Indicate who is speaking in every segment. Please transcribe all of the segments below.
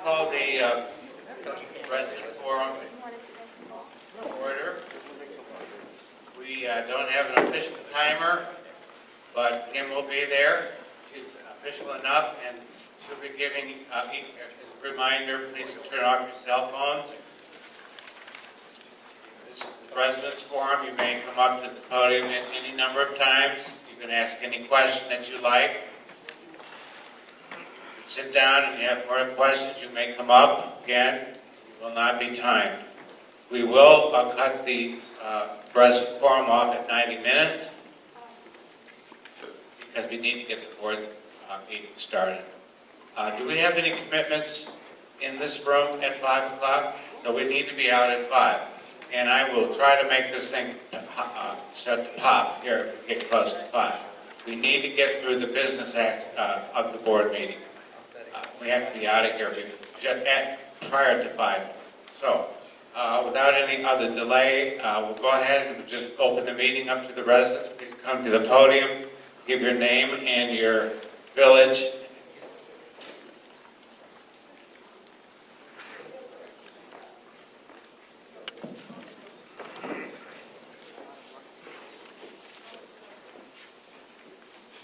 Speaker 1: Call the resident forum to order. We don't have an official timer, but Kim will be there. She's official enough, and she'll be giving, as a reminder, please turn off your cell phones. This is the residents forum. You may come up to the podium any number of times. You can ask any question that you like. Sit down and you have more questions, you may come up. Again, you will not be timed. We will cut the resident forum off at 90 minutes because we need to get the board meeting started. Do we have any commitments in this room at 5 o'clock? So we need to be out at 5. And I will try to make this thing start to pop here if we get close to 5. We need to get through the business act of the board meeting. We have to be out of here prior to 5. So, without any other delay, we'll go ahead and just open the meeting up to the residents. Please come to the podium, give your name and your village.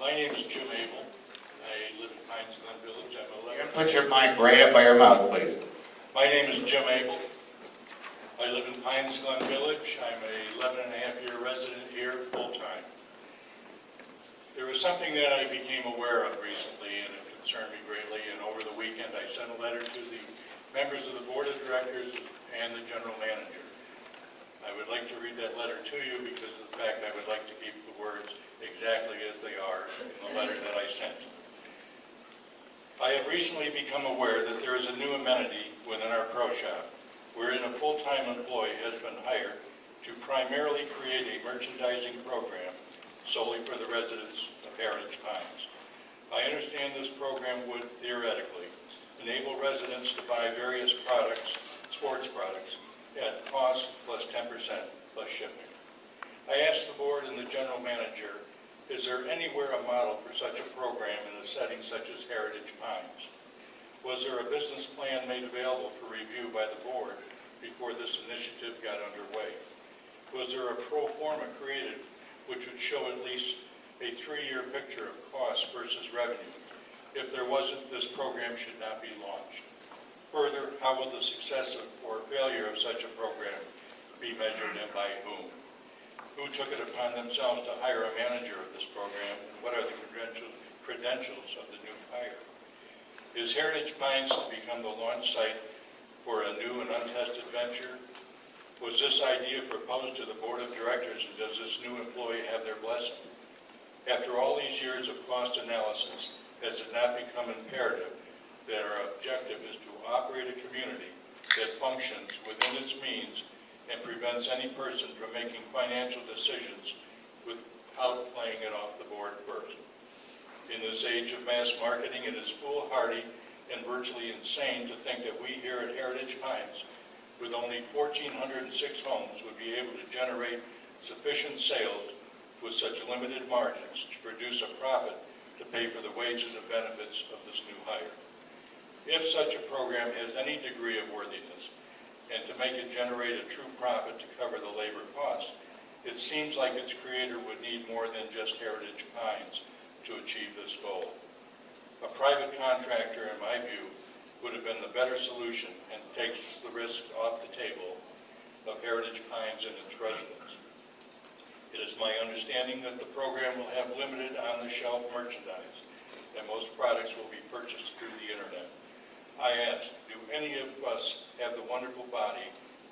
Speaker 2: My name is Jim Abel. I live in Pines Glen Village. I'm 11.
Speaker 1: You're going to put your mic right up by your mouth, please.
Speaker 2: My name is Jim Abel. I live in Pines Glen Village. I'm a 11-and-a-half-year resident here full-time. There was something that I became aware of recently, and it concerned me greatly, and over the weekend I sent a letter to the members of the board of directors and the general manager. I would like to read that letter to you because of the fact I would like to keep the words exactly as they are in the letter that I sent. I have recently become aware that there is a new amenity within our pro shop, wherein a full-time employee has been hired to primarily create a merchandising program solely for the residents of Heritage Pines. I understand this program would theoretically enable residents to buy various products, sports products, at cost plus 10% plus shipping. I asked the board and the general manager, is there anywhere a model for such a program in a setting such as Heritage Pines? Was there a business plan made available for review by the board before this initiative got underway? Was there a pro forma created which would show at least a 3-year picture of cost versus revenue? If there wasn't, this program should not be launched. Further, how will the success or failure of such a program be measured and by whom? Who took it upon themselves to hire a manager of this program, and what are the credentials of the new hire? Is Heritage Pines to become the launch site for a new and untested venture? Was this idea proposed to the board of directors, and does this new employee have their blessing? After all these years of cost analysis, has it not become imperative that our objective is to operate a community that functions within its means and prevents any person from making financial decisions without playing it off the board first? In this age of mass marketing, it is foolhardy and virtually insane to think that we here at Heritage Pines, with only 1,406 homes, would be able to generate sufficient sales with such limited margins to produce a profit to pay for the wages and benefits of this new hire. If such a program has any degree of worthiness, and to make it generate a true profit to cover the labor costs, it seems like its creator would need more than just Heritage Pines to achieve this goal. A private contractor, in my view, would have been the better solution and takes the risk off the table of Heritage Pines and its residents. It is my understanding that the program will have limited on-the-shelf merchandise, and most products will be purchased through the internet. I asked, do any of us have the wonderful body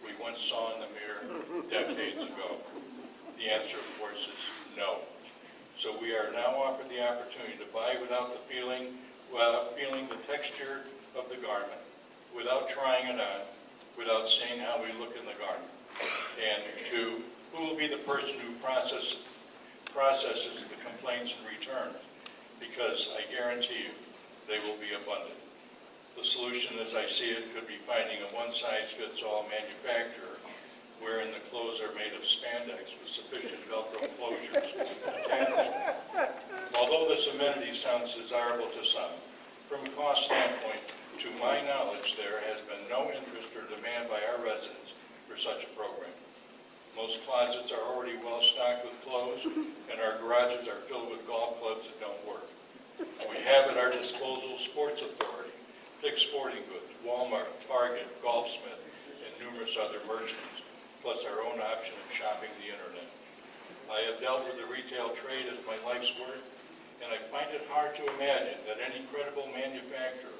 Speaker 2: we once saw in the mirror decades ago? The answer, of course, is no. So we are now offered the opportunity to buy without feeling the texture of the garment, without trying it on, without seeing how we look in the garment. And 2, who will be the person who processes the complaints and returns? Because I guarantee you, they will be abundant. The solution, as I see it, could be finding a one-size-fits-all manufacturer wherein the clothes are made of spandex with sufficient Velcro closures attached. Although this amenity sounds desirable to some, from a cost standpoint, To my knowledge, there has been no interest or demand by our residents for such a program. Most closets are already well stocked with clothes, and our garages are filled with golf clubs that don't work. We have at our disposal Sports Authority, Dick's Sporting Goods, Walmart, Target, Golfsmith, and numerous other merchants, plus our own option of shopping the internet. I have dealt with the retail trade as my life's work, and I find it hard to imagine that any credible manufacturer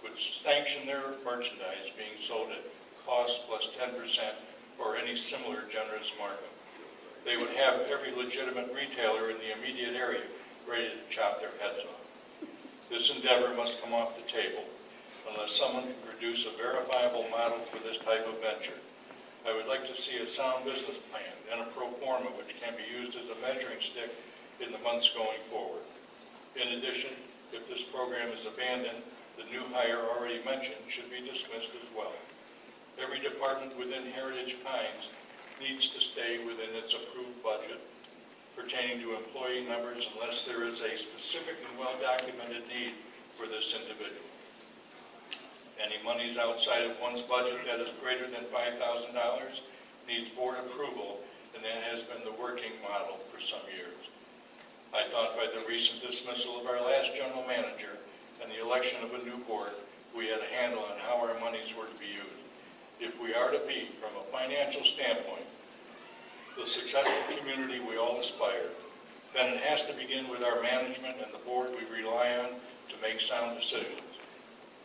Speaker 2: would sanction their merchandise being sold at cost plus 10% or any similar generous markup. They would have every legitimate retailer in the immediate area ready to chop their heads off. This endeavor must come off the table unless someone can produce a verifiable model for this type of venture. I would like to see a sound business plan and a pro forma which can be used as a measuring stick in the months going forward. In addition, if this program is abandoned, the new hire already mentioned should be dismissed as well. Every department within Heritage Pines needs to stay within its approved budget pertaining to employee numbers unless there is a specific and well-documented need for this individual. Any monies outside of one's budget that is greater than $5,000 needs board approval, and that has been the working model for some years. I thought by the recent dismissal of our last general manager and the election of a new board, we had a handle on how our monies were to be used. If we are to be, from a financial standpoint, the successful community we all aspire, then it has to begin with our management and the board we rely on to make sound decisions.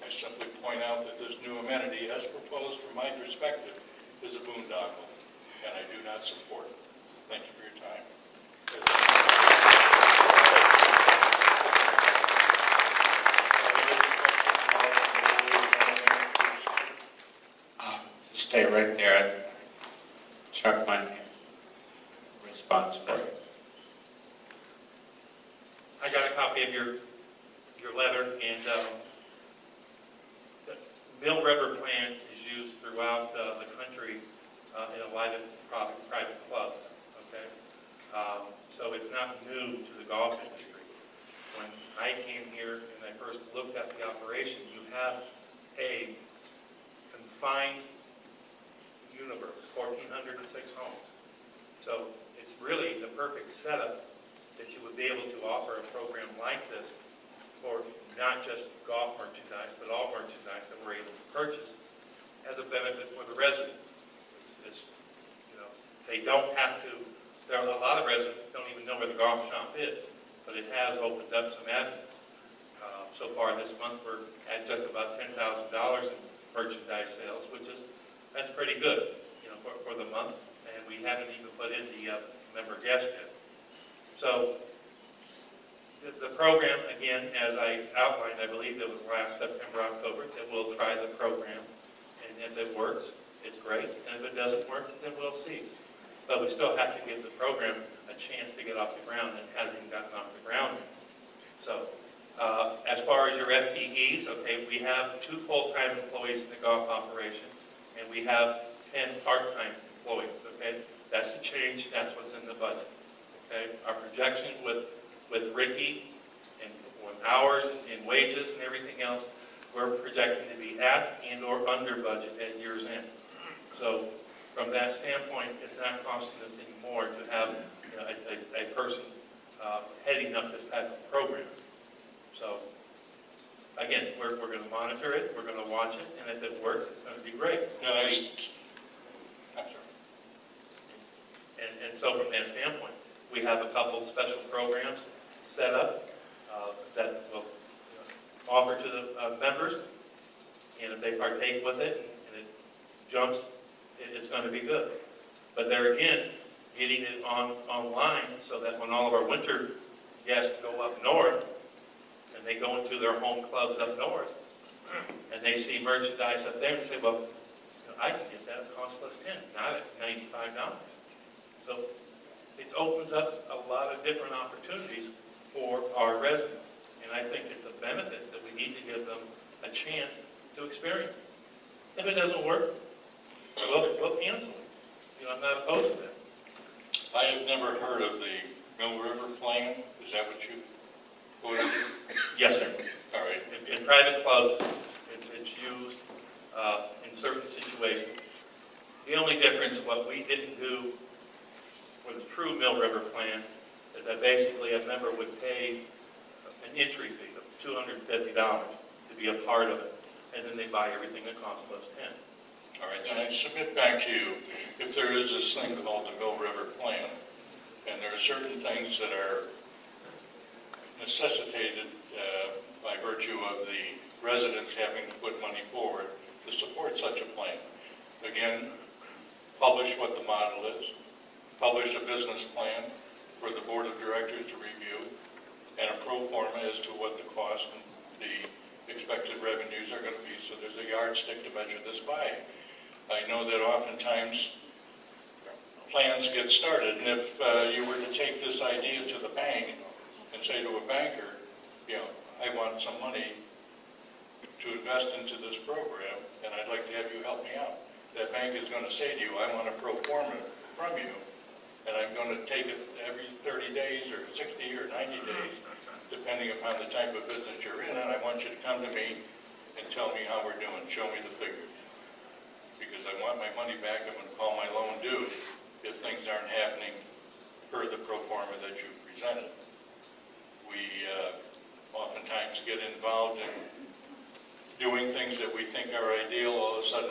Speaker 2: I simply point out that this new amenity, as proposed from my perspective, is a boondoggle, and I do not support it. Thank you for your time.
Speaker 1: Stay right there. Chuck might response for you.
Speaker 3: I got a copy of your letter, and the Mill River plan is used throughout the country in a lot of private clubs. Okay, so it's not new to the golf industry. When I came here and I first looked at the operation, you have a confined universe, 1,406 homes. So it's really the perfect setup that you would be able to offer a program like this for not just golf merchandise, but all merchandise that we're able to purchase as a benefit for the residents. They don't have to, there are a lot of residents that don't even know where the golf shop is, but it has opened up some avenues. So far this month we're at just about $10,000 in merchandise sales, that's pretty good, for the month, and we haven't even put in the member guest yet. So the program, again, as I outlined, I believe it was last September, October, that we'll try the program, and if it works, it's great, and if it doesn't work, then we'll cease. But we still have to give the program a chance to get off the ground, and it hasn't even gotten off the ground yet. So as far as your FTEs, okay, we have 2 full-time employees in the golf operation, and we have 10 part-time employees, okay? That's the change, that's what's in the budget, okay? Our projection with Ricky and hours and wages and everything else, we're projecting to be at and or under budget at year's end. So from that standpoint, it's not costing us any more to have a person heading up this type of program. So again, we're going to monitor it, we're going to watch it, and if it works, it's going to be great.
Speaker 2: No, I'm sorry.
Speaker 3: And so from that standpoint, we have a couple special programs set up that will offer to the members, and if they partake with it and it jumps, it's going to be good. But there again, getting it online so that when all of our winter guests go up north, and they go into their home clubs up north, and they see merchandise up there and say, well, I can get that at cost plus 10, not at $95. So it opens up a lot of different opportunities for our residents. And I think it's a benefit that we need to give them a chance to experience. If it doesn't work, we'll cancel it. I'm not opposed to that.
Speaker 2: I have never heard of the Mill River plan. Is that what you quoted?
Speaker 3: Yes, sir.
Speaker 2: All right.
Speaker 3: In private clubs, used in certain situations. The only difference, what we didn't do for the true Mill River plan, is that basically a member would pay an entry fee of $250 to be a part of it, and then they buy everything that costs plus $10.
Speaker 2: All right, then I submit back to you, if there is this thing called the Mill River Plan, and there are certain things that are necessitated by virtue of the residents having to put money forward to support such a plan. Again, publish what the model is, publish a business plan for the board of directors to review, and a pro forma as to what the cost and the expected revenues are going to be, so there's a yardstick to measure this by. I know that oftentimes plans get started, and if you were to take this idea to the bank and say to a banker, you know, I want some money to invest into this program, and I'd like to have you help me out. That bank is going to say to you, I want a pro forma from you, and I'm going to take it every 30 days or 60 or 90 days, depending upon the type of business you're in, and I want you to come to me and tell me how we're doing, show me the figures. Because I want my money back, I'm going to call my loan due if things aren't happening per the pro forma that you've presented. We oftentimes get involved in doing things that we think are ideal. All of a sudden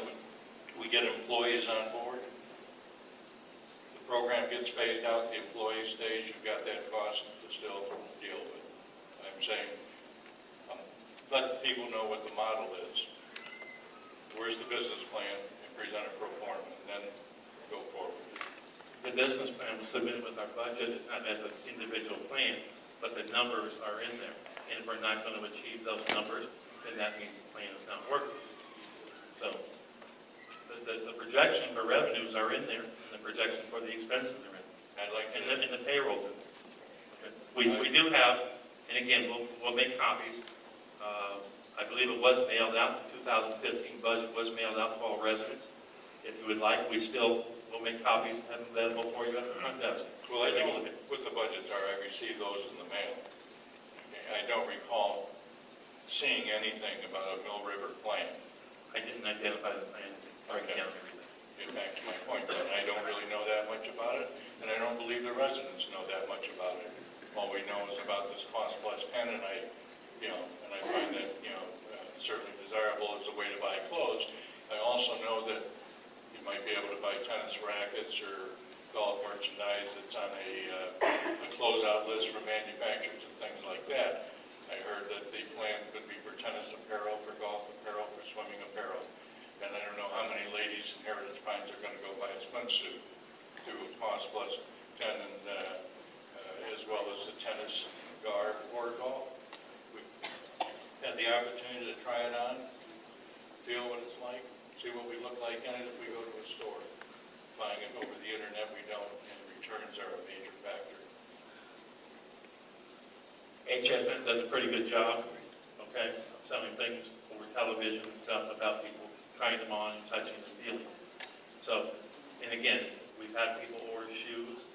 Speaker 2: we get employees on board. The program gets phased out, the employee stays, you've got that cost to still deal with. I'm saying, let people know what the model is. Where's the business plan, and present a pro forma, and then go forward.
Speaker 3: The business plan was submitted with our budget. It's not as an individual plan, but the numbers are in there. And if we're not going to achieve those numbers, then that means the plan is not working. So the projection for revenues are in there, and the projection for the expenses are in there.
Speaker 2: I'd like to,
Speaker 3: and the payrolls in there. Okay. We do have, and again, we'll make copies. I believe it was mailed out. The 2015 budget was mailed out to all residents. If you would like, we still will make copies and have them available for you at the front desk.
Speaker 2: well, I know what the budgets are. I received those in the mail. I don't recall seeing anything about a Mill River plan.
Speaker 3: I didn't identify the plan. Break down everything.
Speaker 2: Get back to my point, then. I don't really know that much about it, and I don't believe the residents know that much about it. All we know is about this cost plus 10, and I find that, certainly desirable as a way to buy clothes. I also know that you might be able to buy tennis rackets or golf merchandise that's on a closeout list from manufacturers and things like that. I heard that the plan could be for tennis apparel, for golf apparel, for swimming apparel. And I don't know how many ladies in Heritage Pines are going to go buy a swimsuit through cost plus 10, and as well as the tennis garb or golf. We had the opportunity to try it on, feel what it's like, see what we look like in it if we go to a store. Buying it over the internet, we don't, and returns are a major factor.
Speaker 3: HSN does a pretty good job, okay, of selling things over television and stuff about people trying them on and touching and feeling. So, and again, we've had people order shoes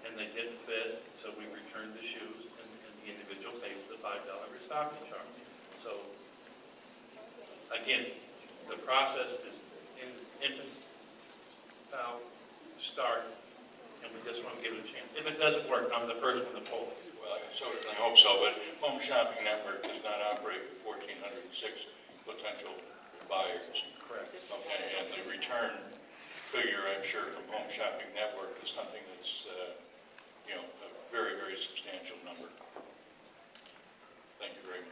Speaker 3: and they didn't fit, so we returned the shoes, and the individual pays the $5 restocking charge. So, again, the process is in its infant start, and we just want to give it a chance. If it doesn't work, I'm the first one to pull it.
Speaker 2: Well, I certainly hope so, but Home Shopping Network does not operate with 1,406 potential buyers.
Speaker 3: Correct.
Speaker 2: Okay, and the return figure, I'm sure, from Home Shopping Network is something that's, a very, very substantial number. Thank you very much.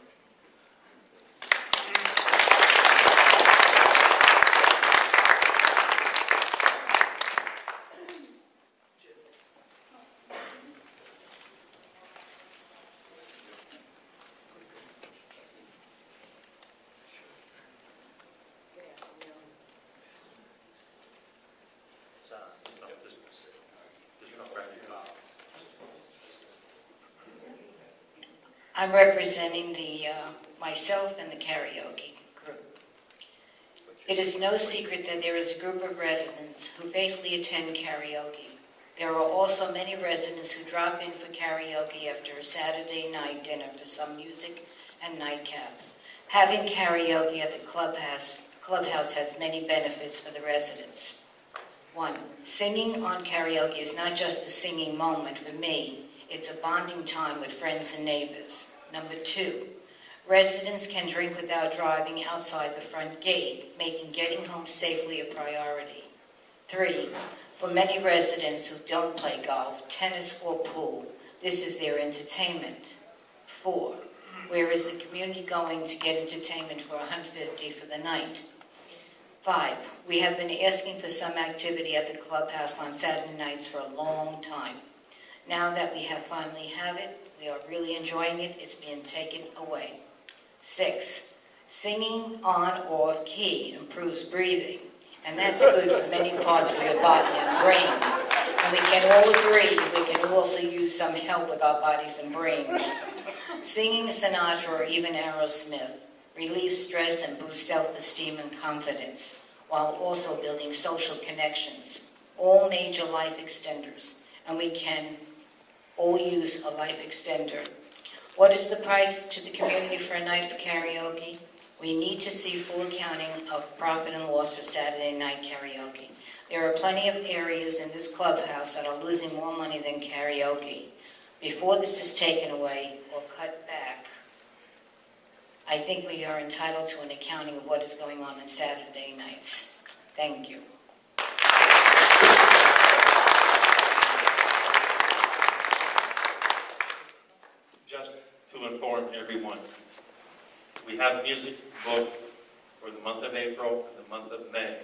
Speaker 4: I'm representing myself and the karaoke group. It is no secret that there is a group of residents who faithfully attend karaoke. There are also many residents who drop in for karaoke after a Saturday night dinner for some music and nightcap. Having karaoke at the clubhouse has many benefits for the residents. 1, singing on karaoke is not just a singing moment for me, it's a bonding time with friends and neighbors. Number 2, residents can drink without driving outside the front gate, making getting home safely a priority. 3, for many residents who don't play golf, tennis, or pool, this is their entertainment. 4, where is the community going to get entertainment for $150 for the night? 5, we have been asking for some activity at the clubhouse on Saturday nights for a long time. Now that we finally have it, we are really enjoying it, it's being taken away. 6, singing on or off key improves breathing, and that's good for many parts of your body and brain. And we can all agree we can also use some help with our bodies and brains. Singing Sinatra or even Aerosmith relieves stress and boosts self-esteem and confidence, while also building social connections, all major life extenders, and we can all use a life extender. What is the price to the community for a night of karaoke? We need to see full accounting of profit and loss for Saturday night karaoke. There are plenty of areas in this clubhouse that are losing more money than karaoke. Before this is taken away or cut back, I think we are entitled to an accounting of what is going on Saturday nights. Thank you.
Speaker 3: Just to inform everyone, we have music booked for the month of April and the month of May.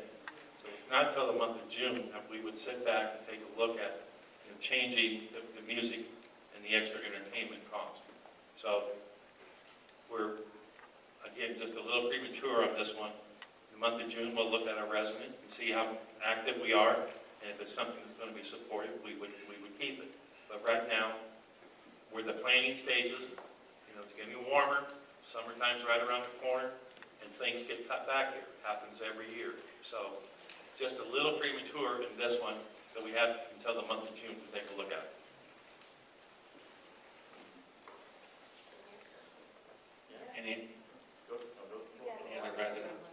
Speaker 3: So it's not until the month of June that we would sit back and take a look at changing the music and the extra entertainment cost. So we're, again, just a little premature on this one. In the month of June, we'll look at our residents and see how active we are, and if it's something that's going to be supported, we would keep it. But right now, we're the planning stages. It's getting warmer. Summertime's right around the corner, and things get cut back here. It happens every year. So just a little premature in this one, so we have until the month of June to take a look at it.
Speaker 1: Any other residents?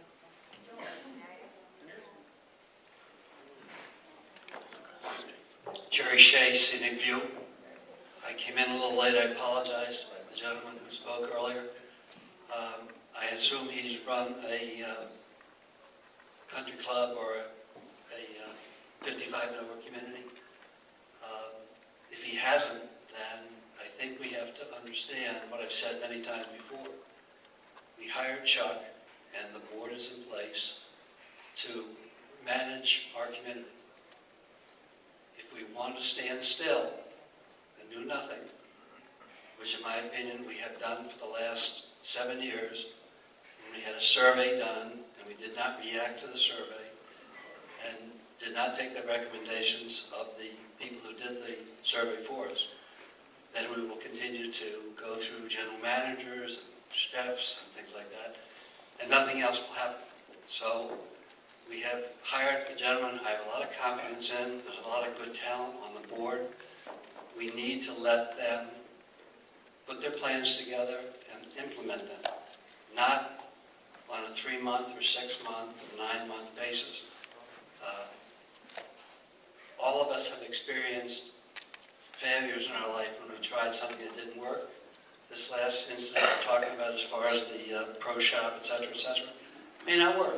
Speaker 5: Jerry Shea, Scenic View. I came in a little late. I apologize to the gentleman who spoke earlier. I assume he's run a country club or a 55 and over community. If he hasn't, then I think we have to understand what I've said many times before. We hired Chuck, and the board is in place to manage our community. If we want to stand still and do nothing, which in my opinion we have done for the last 7 years, when we had a survey done and we did not react to the survey and did not take the recommendations of the people who did the survey for us, then we will continue to go through general managers, and chefs, and things like that, and nothing else will happen. So we have hired a gentleman I have a lot of confidence in. There's a lot of good talent on the board. We need to let them put their plans together and implement them, not on a 3-month or 6-month or 9-month basis. All of us have experienced failures in our life when we tried something that didn't work. This last incident we're talking about as far as the pro shop, etc., may not work.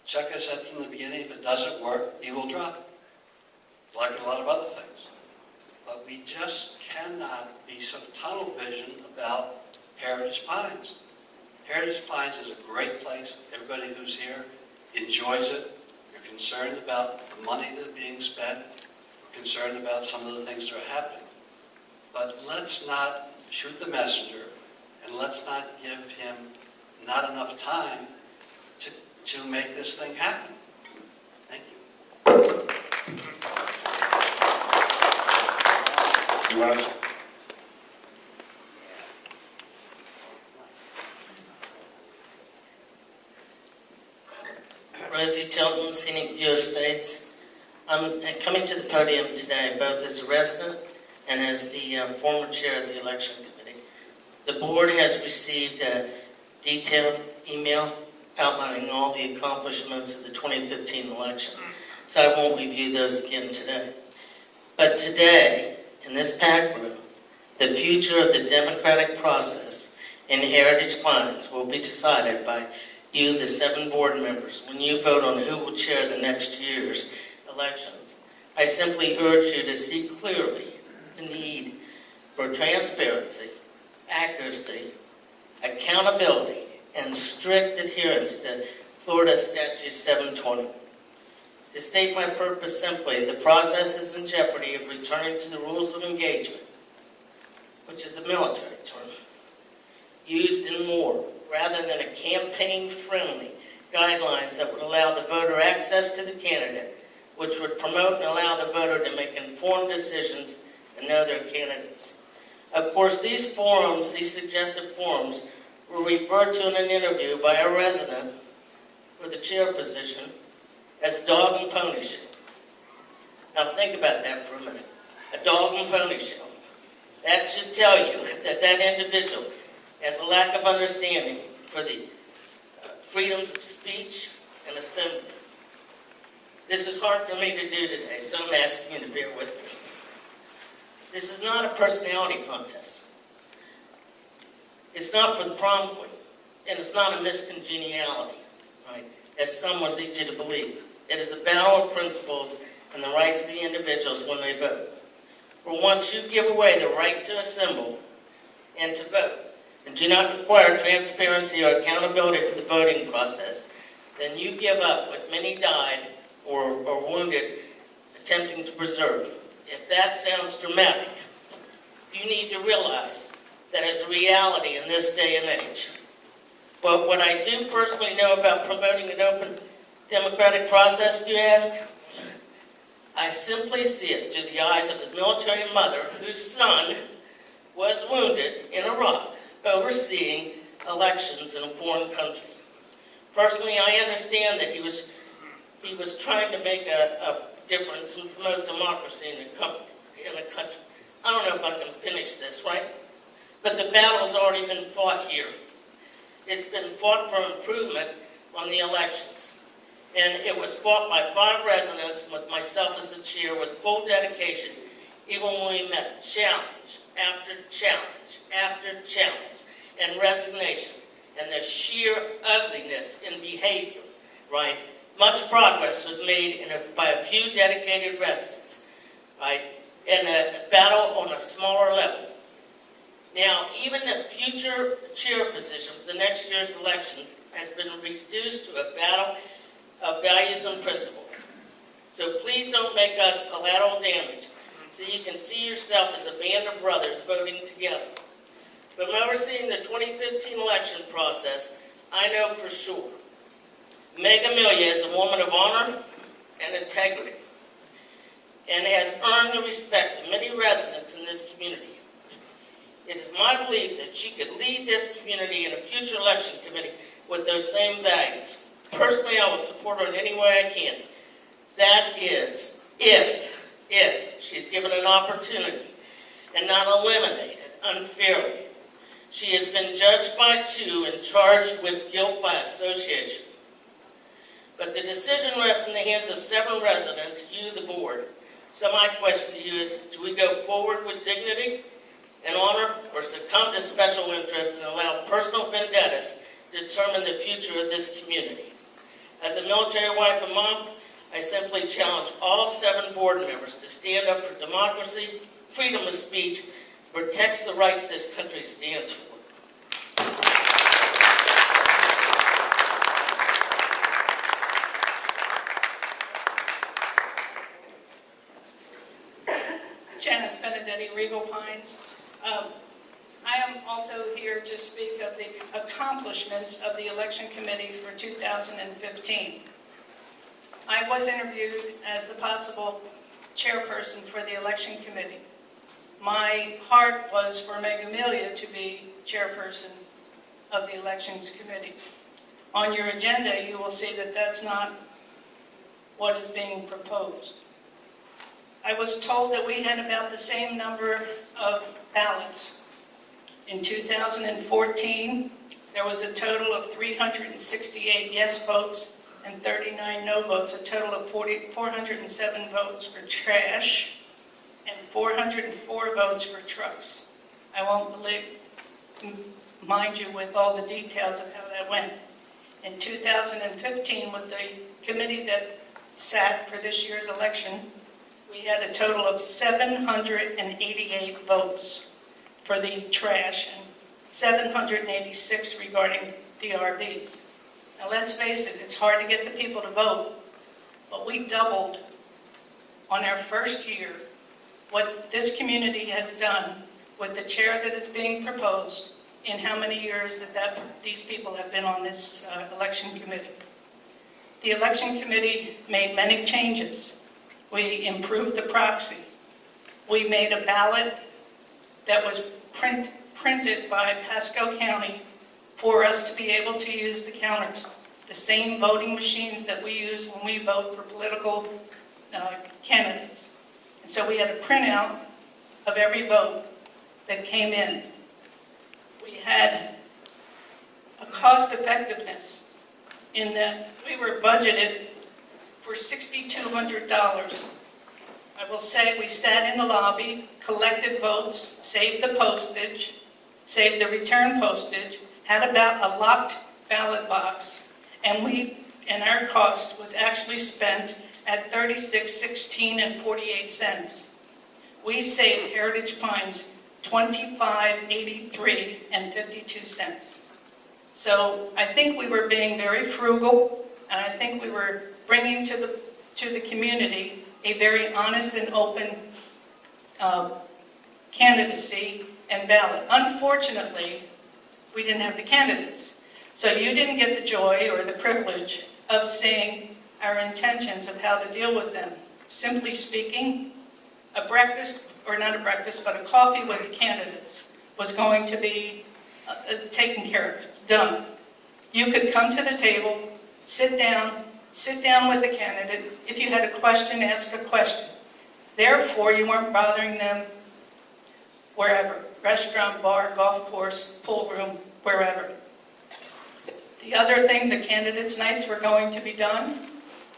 Speaker 5: Chuck has said from the beginning, if it doesn't work, he will drop it, like a lot of other things. But we just cannot be so tunnel vision about Heritage Pines. Heritage Pines is a great place. Everybody who's here enjoys it. You're concerned about the money that's being spent. We're concerned about some of the things that are happening. But let's not shoot the messenger, and let's not give him not enough time to make this thing happen. Thank you.
Speaker 1: You want to?
Speaker 6: Rosie Tilton, Scenic View Estates. I'm coming to the podium today both as a resident and as the former chair of the election committee. The board has received a detailed email outlining all the accomplishments of the 2015 election, so I won't review those again today. But today, in this packed room, the future of the democratic process in Heritage Pines will be decided by you, the 7 board members, when you vote on who will chair the next year's elections. I simply urge you to see clearly the need for transparency, accuracy, accountability, and strict adherence to Florida Statute 720. To state my purpose simply, the process is in jeopardy of returning to the rules of engagement, which is a military term, used in war, rather than a campaign-friendly guidelines that would allow the voter access to the candidate, which would promote and allow the voter to make informed decisions and know their candidates. Of course, these forums, these suggested forums, were referred to in an interview by a resident for the chair position as dog and pony show. Now think about that for a minute. A dog and pony show. That should tell you that that individual has a lack of understanding for the freedoms of speech and assembly. This is hard for me to do today, so I'm asking you to bear with me. This is not a personality contest. It's not for the prom queen, and it's not a miscongeniality, right, as some would lead you to believe. It is a battle of principles and the rights of the individuals when they vote. For once you give away the right to assemble and to vote, and do not require transparency or accountability for the voting process, then you give up what many died or wounded attempting to preserve. If that sounds dramatic, you need to realize that is a reality in this day and age. But what I do personally know about promoting an open democratic process, you ask, I simply see it through the eyes of a military mother whose son was wounded in Iraq, overseeing elections in a foreign country. Personally, I understand that he was trying to make a difference and promote democracy in a country. I don't know if I can finish this, right? But the battle's already been fought here. It's been fought for improvement on the elections. And it was fought by 5 residents with myself as the chair with full dedication, even when we met challenge after challenge after challenge and resignation and the sheer ugliness in behavior, right? Much progress was made by a few dedicated residents, right, in a battle on a smaller level. Now, even the future chair position for the next year's elections has been reduced to a battle of values and principle. So please don't make us collateral damage so you can see yourself as a band of brothers voting together. From overseeing the 2015 election process, I know for sure Meg Amelia is a woman of honor and integrity and has earned the respect of many residents in this community. It is my belief that she could lead this community in a future election committee with those same values. Personally, I will support her in any way I can. That is, if she's given an opportunity and not eliminated unfairly. She has been judged by 2 and charged with guilt by association. But the decision rests in the hands of 7 residents, you, the board. So my question to you is, do we go forward with dignity and honor, or succumb to special interests and allow personal vendettas to determine the future of this community? As a military wife and mom, I simply challenge all 7 board members to stand up for democracy, freedom of speech, protects the rights this country stands for.
Speaker 7: Janice Benedetti, Regal Pines. I am also here to speak of the accomplishments of the election committee for 2015. I was interviewed as the possible chairperson for the election committee. My heart was for Meg Amelia to be chairperson of the elections committee. On your agenda, you will see that that's not what is being proposed. I was told that we had about the same number of ballots in 2014 there was a total of 368 yes votes and 39 no votes, a total of 407 votes for trash and 404 votes for trucks. I won't mind you with all the details of how that went. In 2015, with the committee that sat for this year's election, we had a total of 788 votes for the trash and 786 regarding the RVs. Now let's face it, it's hard to get the people to vote, but we doubled on our first year what this community has done with the chair that is being proposed in how many years that these people have been on this election committee. The election committee made many changes. We improved the proxy. We made a ballot that was printed by Pasco County for us to be able to use the counters, the same voting machines that we use when we vote for political candidates. And so we had a printout of every vote that came in. We had a cost effectiveness in that we were budgeted for $6,200. I will say we sat in the lobby, collected votes, saved the postage, saved the return postage, had about a locked ballot box, and our cost was actually spent at $36.16 We saved Heritage Pines $25.83 So I think we were being very frugal, and I think we were bringing to the community a very honest and open candidacy and ballot. Unfortunately, we didn't have the candidates. So you didn't get the joy or the privilege of seeing our intentions of how to deal with them. Simply speaking, a breakfast, or not a breakfast, but a coffee with the candidates was going to be taken care of. It's done. You could come to the table, sit down with the candidate. If you had a question, ask a question. Therefore, you weren't bothering them wherever, restaurant, bar, golf course, pool room, wherever. The other thing, the candidates' nights were going to be done,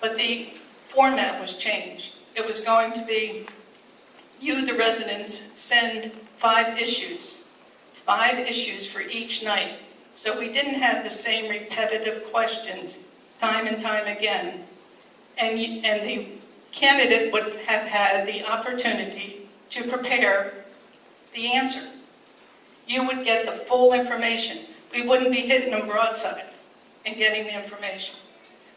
Speaker 7: but the format was changed. It was going to be, you, the residents, send 5 issues for each night. So we didn't have the same repetitive questions time and time again. And the candidate would have had the opportunity to prepare the answer. You would get the full information. We wouldn't be hitting them broadside and getting the information.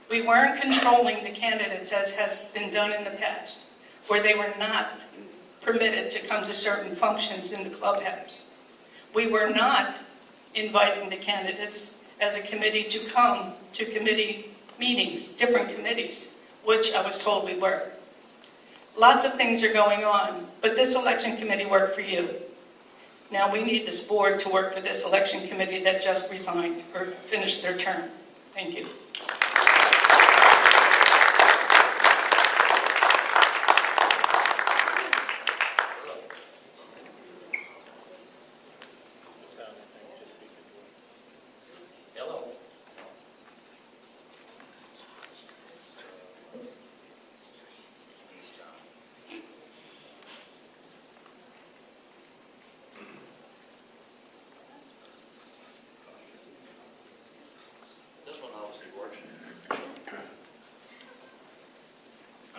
Speaker 7: We weren't controlling the candidates as has been done in the past, where they were not permitted to come to certain functions in the clubhouse. We were not inviting the candidates as a committee to come to committee meetings, different committees, which I was told we were. Lots of things are going on, but this election committee worked for you. Now we need this board to work for this election committee that just resigned or finished their term. Thank you.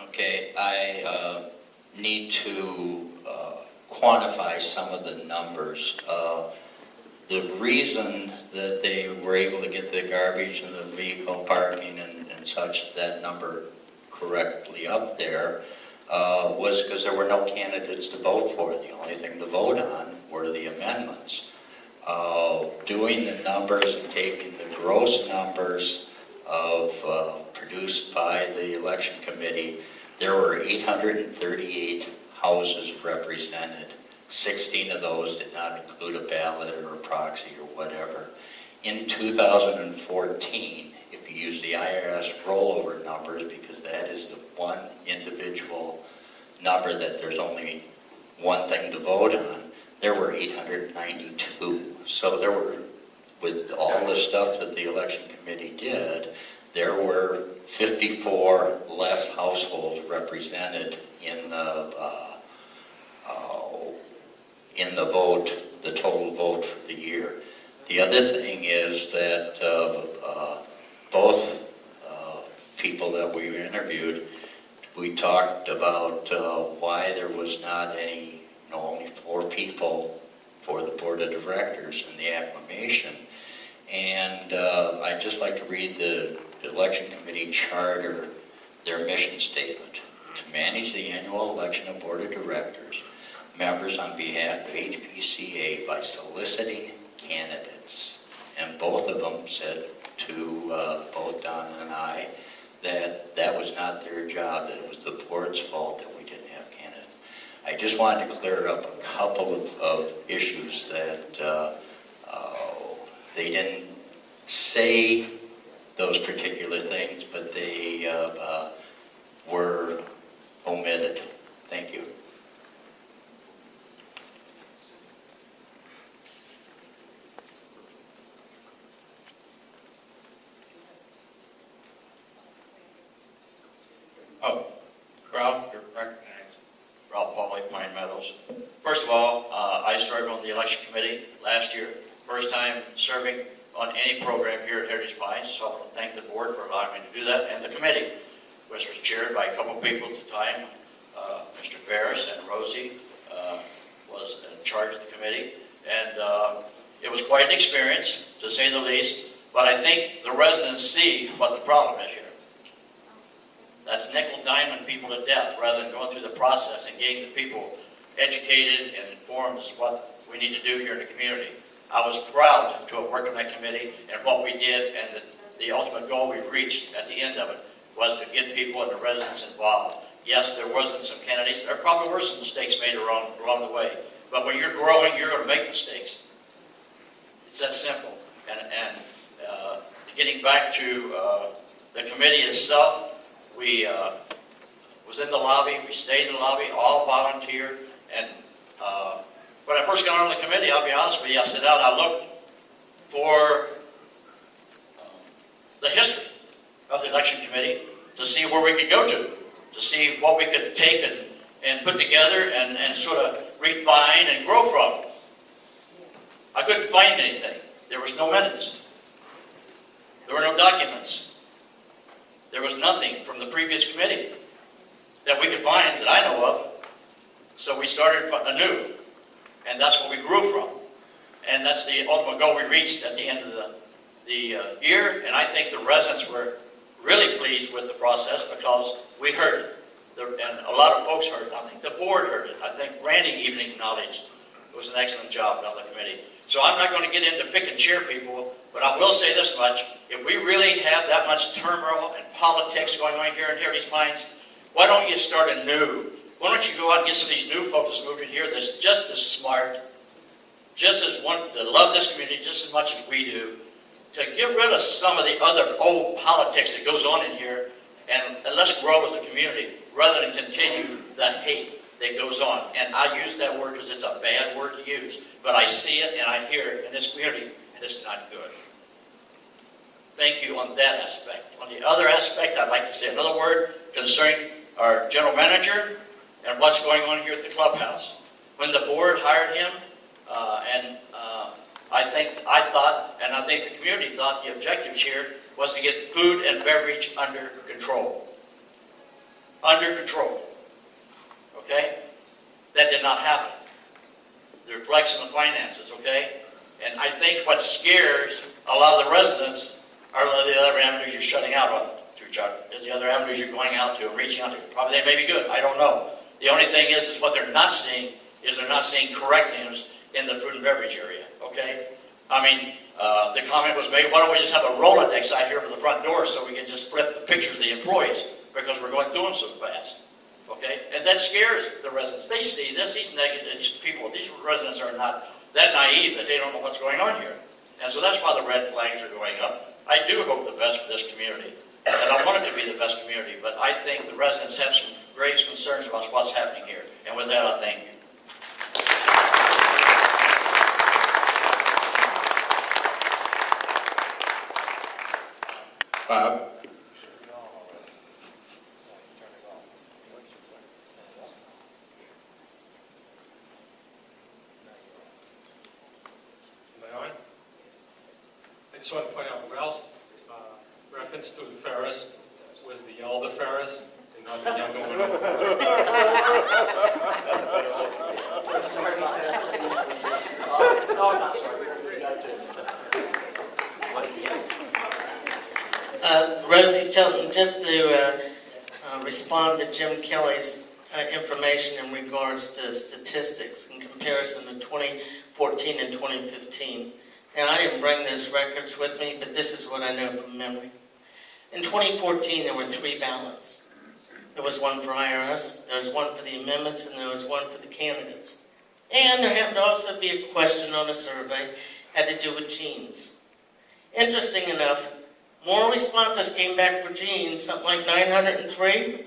Speaker 8: Okay, I need to quantify some of the numbers. The reason that they were able to get the garbage and the vehicle parking and such, that number correctly up there, was because there were no candidates to vote for. The only thing to vote on were the amendments. Doing the numbers and taking the gross numbers of produced by the election committee, there were 838 houses represented. 16 of those did not include a ballot or a proxy or whatever. In 2014, if you use the IRS rollover numbers, because that is the one individual number that there's only one thing to vote on, there were 892. So there were with all the stuff that the election committee did, there were 54 less households represented in the vote, the total vote for the year. The other thing is that both people that we interviewed, we talked about why there was not any, only 4 people for the board of directors in the acclamation. And I'd just like to read the election committee charter, their mission statement. To manage the annual election of board of directors, members on behalf of HPCA by soliciting candidates. And both of them said to both Don and I that that was not their job, that it was the board's fault that we didn't have candidates. I just wanted to clear up a couple of issues that they didn't say those particular things, but they were omitted. Thank you.
Speaker 9: Oh, Ralph, you're recognized. Ralph Pauly, Pine Meadows. First of all, I served on the election committee last year. First time serving on any program here at Heritage Pines, so I want to thank the board for allowing me to do that, and the committee, which was chaired by a couple of people at the time. Mr. Ferris and Rosie was in charge of the committee, and it was quite an experience, to say the least, but I think the residents see what the problem is here. That's nickel diamond people to death, rather than going through the process and getting the people educated and informed as to what we need to do here in the community. I was proud to have worked on that committee and what we did, and the ultimate goal we reached at the end of it was to get people and the residents involved. Yes, there wasn't some candidates. There probably were some mistakes made along the way. But when you're growing, you're going to make mistakes. It's that simple. And getting back to the committee itself, we was in the lobby. We stayed in the lobby, all volunteer. And when I first got on the committee, I'll be honest with you, I sat down and I looked for the history of the election committee to see where we could go to see what we could take and put together and sort of refine and grow from. I couldn't find anything. There was no minutes. There were no documents. There was nothing from the previous committee that we could find that I know of. So we started anew, and that's what we grew from. And that's the ultimate goal we reached at the end of the year, and I think the residents were really pleased with the process because we heard it. And a lot of folks heard it. I think the board heard it. I think Randy even acknowledged it was an excellent job on the committee. So I'm not going to get into pick and cheer people, but I will say this much. If we really have that much turmoil and politics going on here in Heritage Pines, why don't you start anew? Why don't you go out and get some of these new folks that's moved in here that's just as smart, just as want to love this community just as much as we do, to get rid of some of the other old politics that goes on in here, and let's grow as a community rather than continue that hate that goes on. And I use that word because it's a bad word to use, but I see it and I hear it in this community, and it's not good. Thank you on that aspect. On the other aspect, I'd like to say another word concerning our general manager and what's going on here at the clubhouse. When the board hired him, I think the community thought the objectives here was to get food and beverage under control. Under control. Okay? That did not happen. It reflects on the finances, okay? And I think what scares a lot of the residents are the other avenues you're shutting out on to, Chuck. Is the other avenues you're going out to and reaching out to. Probably they may be good. I don't know. The only thing is what they're not seeing is they're not seeing correct news in the food and beverage area, okay? I mean, the comment was made, why don't we just have a Rolodex out here for the front door so we can just flip the pictures of the employees because we're going through them so fast, okay? And that scares the residents. They see this, these people, these residents are not that naive that they don't know what's going on here. And so that's why the red flags are going up. I do hope the best for this community, and I want it to be the best community, but I think the residents have some grave concerns about what's happening here. And with that, I thank you.
Speaker 1: Bob?
Speaker 10: Am I on? I just want to point out Ralph's reference to the Ferris was the elder Ferris and not the younger one.
Speaker 6: Rosie Tilton, just to respond to Jim Kelly's information in regards to statistics in comparison to 2014 and 2015. Now, I didn't bring those records with me, but this is what I know from memory. In 2014, there were 3 ballots. There was one for IRS, there was one for the amendments, and there was one for the candidates. And there happened to also be a question on a survey had to do with genes. Interesting enough, more responses came back for genes, something like 903,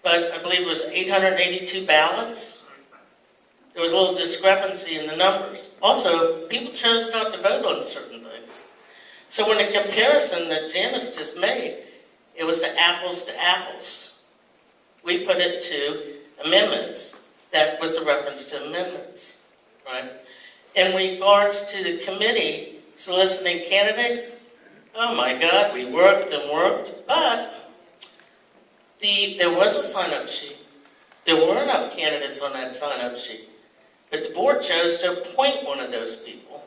Speaker 6: but I believe it was 882 ballots. There was a little discrepancy in the numbers. Also, people chose not to vote on certain things. So in the comparison that Janice just made, it was the apples to apples. We put it to amendments. That was the reference to amendments, right? In regards to the committee soliciting candidates, oh my God, we worked and worked, but there was a sign-up sheet. There were enough candidates on that sign-up sheet. But the board chose to appoint one of those people.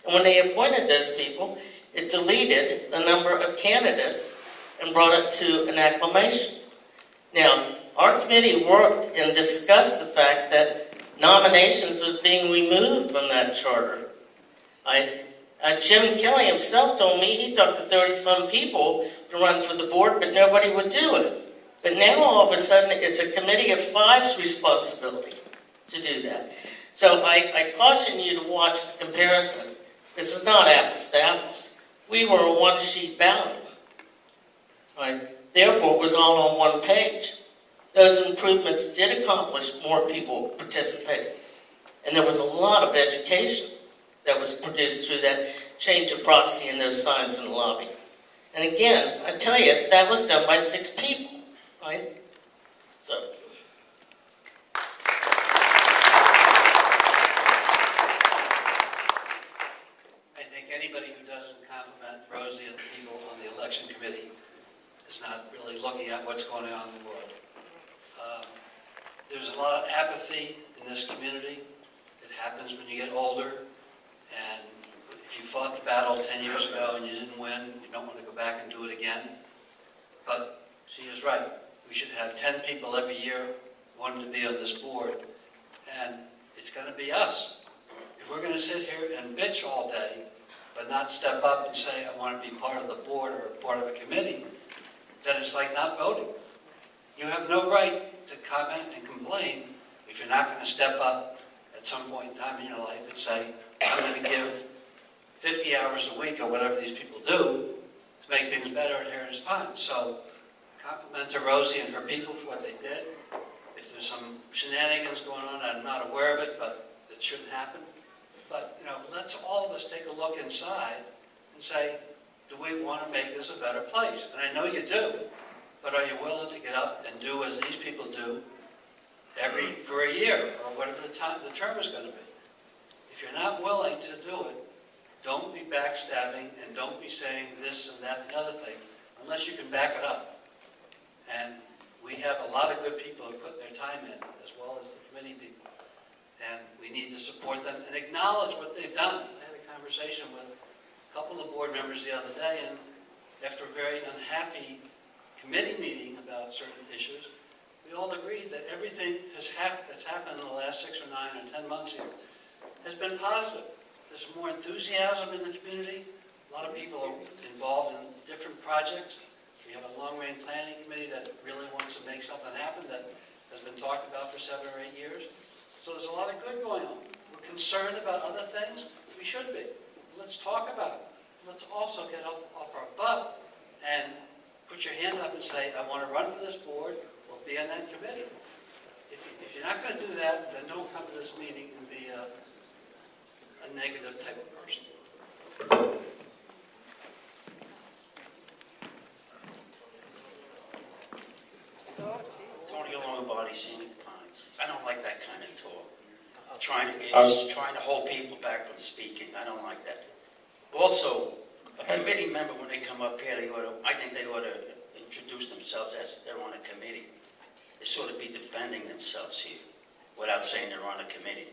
Speaker 6: And when they appointed those people, it deleted the number of candidates and brought it to an acclamation. Now, our committee worked and discussed the fact that nominations was being removed from that charter. Jim Kelly himself told me he talked to 30-some people to run for the board, but nobody would do it. But now, all of a sudden, it's a committee of 5's responsibility to do that. So I caution you to watch the comparison. This is not apples to apples. We were a one-sheet ballot. Right? Therefore, it was all on one page. Those improvements did accomplish more people participating. And there was a lot of education that was produced through that change of proxy and those signs in the lobby. And again, I tell you, that was done by 6 people, right? So.
Speaker 5: I think anybody who doesn't compliment Rosie and the people on the election committee is not really looking at what's going on in the world. There's a lot of apathy in this community. It happens when you get older. And if you fought the battle 10 years ago and you didn't win, you don't want to go back and do it again. But she is right. We should have 10 people every year wanting to be on this board. And it's going to be us. If we're going to sit here and bitch all day, but not step up and say, I want to be part of the board or part of a committee, then it's like not voting. You have no right to comment and complain if you're not going to step up at some point in time in your life and say, I'm going to give 50 hours a week or whatever these people do to make things better at Heritage Pines. So compliment to Rosie and her people for what they did. If there's some shenanigans going on, I'm not aware of it, but it shouldn't happen. But, let's all of us take a look inside and say, do we want to make this a better place? And I know you do, but are you willing to get up and do as these people do for a year or whatever the term is going to be? If you're not willing to do it, don't be backstabbing and don't be saying this and that and the other thing unless you can back it up. And we have a lot of good people who put their time in, as well as the committee people. And we need to support them and acknowledge what they've done. I had a conversation with a couple of board members the other day, and after a very unhappy committee meeting about certain issues, we all agreed that everything that's happened in the last 6 or 9 or 10 months here has been positive. There's more enthusiasm in the community. A lot of people are involved in different projects. We have a long-range planning committee that really wants to make something happen that has been talked about for 7 or 8 years. So there's a lot of good going on. We're concerned about other things. We should be. Let's talk about it. Let's also get up off our butt and put your hand up and say, I want to run for this board or be on that committee. If you're not going to do that, then don't come to this meeting and be a negative type of person.
Speaker 11: Valley Scenic Pines. I don't like that kind of talk. It's trying to hold people back from speaking. I don't like that. Also, a committee member, when they come up here, I think they ought to introduce themselves as they're on a committee. They sort of be defending themselves here without saying they're on a committee.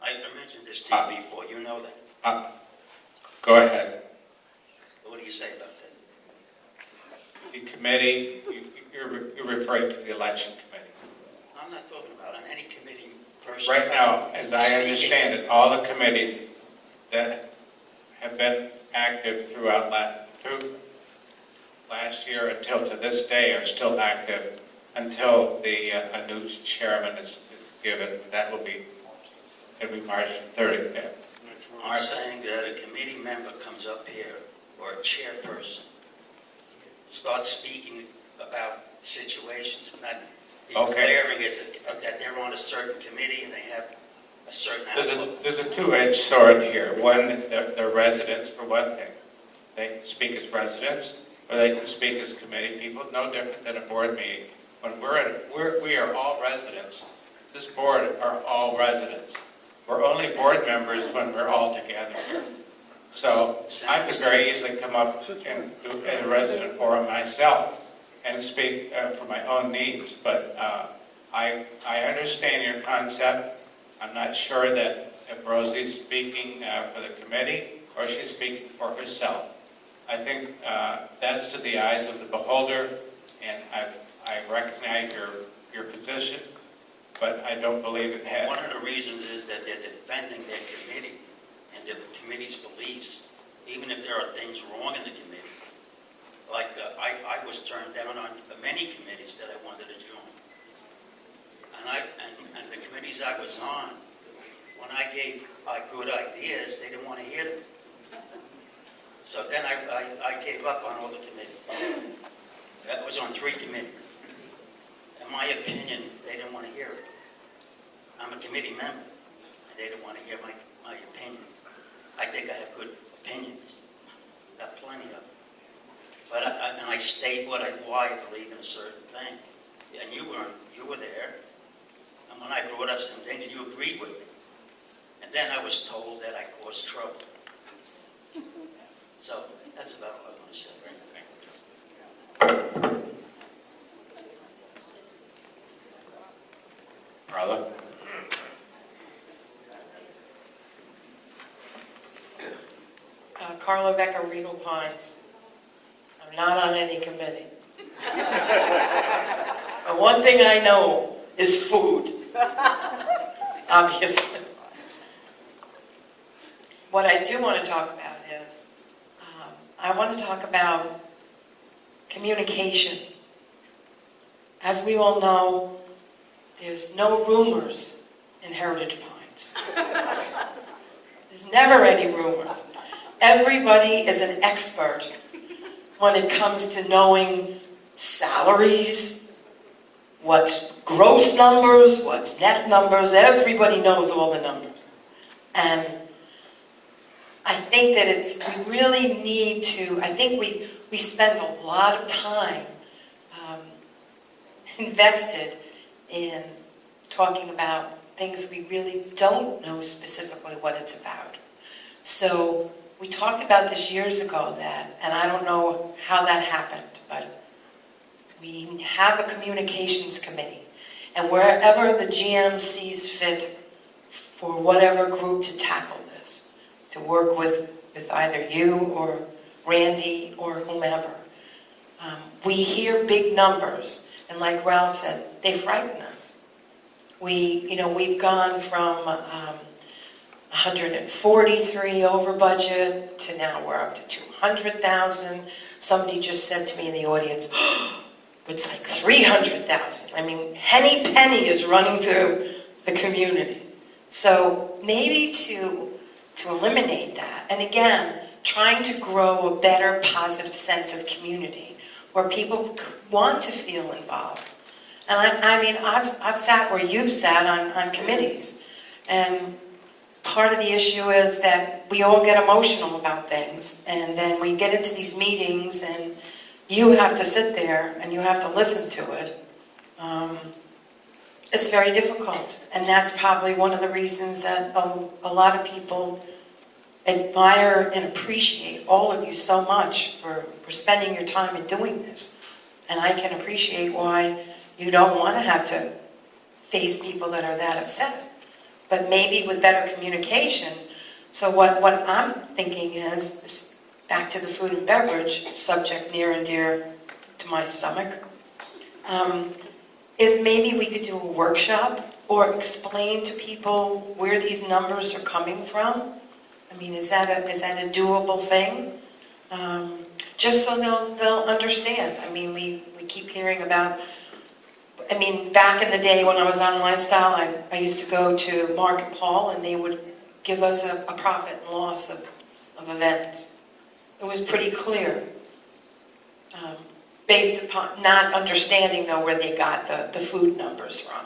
Speaker 11: I mentioned this to you before. You know that.
Speaker 1: Go ahead.
Speaker 11: What do you say about that?
Speaker 1: The committee, you're referring to the election committee.
Speaker 11: I'm not talking about any committee person.
Speaker 1: Right now, as I understand it, all the committees that have been active throughout last year until to this day are still active until a new chairman is given. That will be March 30th.
Speaker 11: I'm saying that a committee member comes up here, or a chairperson, starts speaking about situations, not declaring that they're on a certain committee and they have a certain outlook.
Speaker 1: There's a two-edged sword here. One, they're residents, for one thing. They can speak as residents, or they can speak as committee people, no different than a board meeting. When we are all residents, this board are all residents. We're only board members when we're all together here. So I could very easily come up and do a resident forum myself and speak for my own needs. But I understand your concept. I'm not sure that if Rosie's speaking for the committee or she's speaking for herself. I think that's to the eyes of the beholder, and I recognize your position. But I don't believe it has.
Speaker 11: One of the reasons is that they're defending their committee and the committee's beliefs, even if there are things wrong in the committee. Like I was turned down on many committees that I wanted to join. And the committees I was on, when I gave good ideas, they didn't want to hear them. So then I gave up on all the committees. That was on 3 committees. In my opinion, they didn't want to hear it. I'm a committee member, and they didn't want to hear my opinions. I think I have good opinions. Got plenty of them. But I state why I believe in a certain thing. And you were there. And when I brought up some things, you agreed with me. And then I was told that I caused trouble. So that's about what I want to say right now.
Speaker 1: Carla?
Speaker 12: Carla Becker, Regal Pines. I'm not on any committee. But one thing I know is food, obviously. What I do want to talk about is, I want to talk about communication. As we all know, there's no rumors in Heritage Pines. There's never any rumors. Everybody is an expert when it comes to knowing salaries, what's gross numbers, what's net numbers. Everybody knows all the numbers. And I think that we really need to, I think we spend a lot of time invested in talking about things we really don't know specifically what it's about. So we talked about this years ago and I don't know how that happened, but we have a communications committee, and wherever the GM sees fit for whatever group to tackle this, to work with either you or Randy or whomever. We hear big numbers, and like Ralph said, they frighten us. We've gone from 143 over budget to now we're up to 200,000. Somebody just said to me in the audience, oh, it's like 300,000. I mean, henny penny is running through the community. So maybe to eliminate that, and again, trying to grow a better, positive sense of community where people want to feel involved. And I've sat where you've sat on committees, and part of the issue is that we all get emotional about things, and then we get into these meetings, and you have to sit there and you have to listen to it, It's very difficult, and that's probably one of the reasons that a lot of people admire and appreciate all of you so much for spending your time and doing this. And I can appreciate why you don't want to have to face people that are that upset. But maybe with better communication. So what I'm thinking is back to the food and beverage, subject near and dear to my stomach, is maybe we could do a workshop or explain to people where these numbers are coming from. I mean, is that a doable thing? Just so they'll understand. I mean, we keep hearing about, I mean, back in the day when I was on Lifestyle, I used to go to Mark and Paul, and they would give us a profit and loss of events. It was pretty clear, based upon not understanding, though, where they got the food numbers from.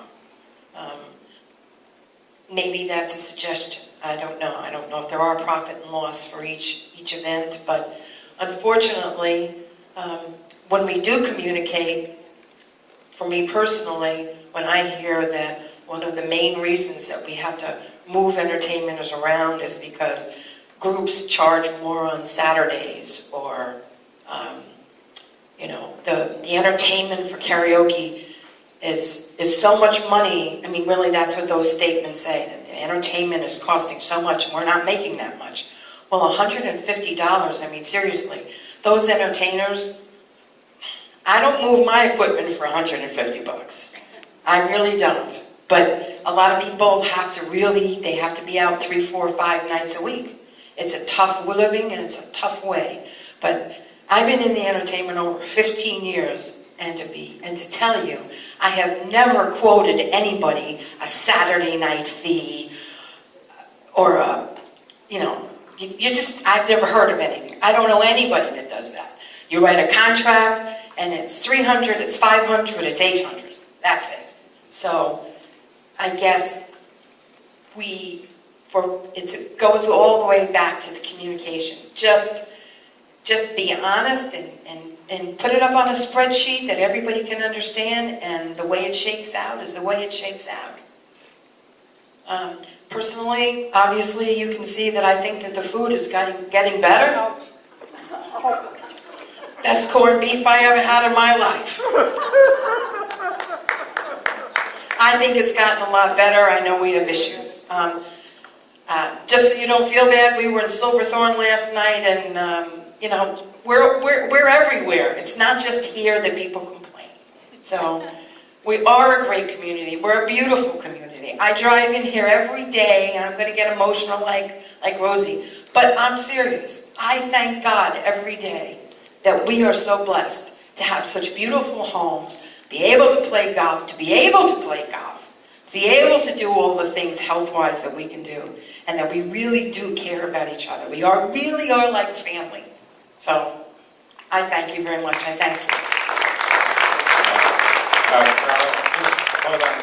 Speaker 12: Maybe that's a suggestion. I don't know. I don't know if there are profit and loss for each event, but unfortunately, when we do communicate, for me personally, when I hear that one of the main reasons that we have to move entertainers around is because groups charge more on Saturdays, or you know, the entertainment for karaoke is so much money. I mean, really, that's what those statements say. That the entertainment is costing so much, and we're not making that much. Well, $150. I mean, seriously, those entertainers. I don't move my equipment for $150. I really don't. But a lot of people have to they have to be out 3, 4, 5 nights a week. It's a tough living, and it's a tough way. But I've been in the entertainment over 15 years, and to tell you, I have never quoted anybody a Saturday night fee or I've never heard of anything. I don't know anybody that does that. You write a contract, and it's $300, it's $500, it's $800. That's it. So I guess it goes all the way back to the communication. Just be honest and put it up on a spreadsheet that everybody can understand, and the way it shakes out is the way it shakes out. Personally, obviously, you can see that I think that the food is getting better. Best corned beef I ever had in my life. I think it's gotten a lot better. I know we have issues. Just so you don't feel bad, we were in Silverthorne last night, and we're everywhere. It's not just here that people complain. So we are a great community. We're a beautiful community. I drive in here every day, and I'm going to get emotional like Rosie. But I'm serious. I thank God every day that we are so blessed to have such beautiful homes, be able to play golf, to be able to do all the things health-wise that we can do, and that we really do care about each other. We really are like family. So I thank you very much. I thank you.
Speaker 1: Just hold on.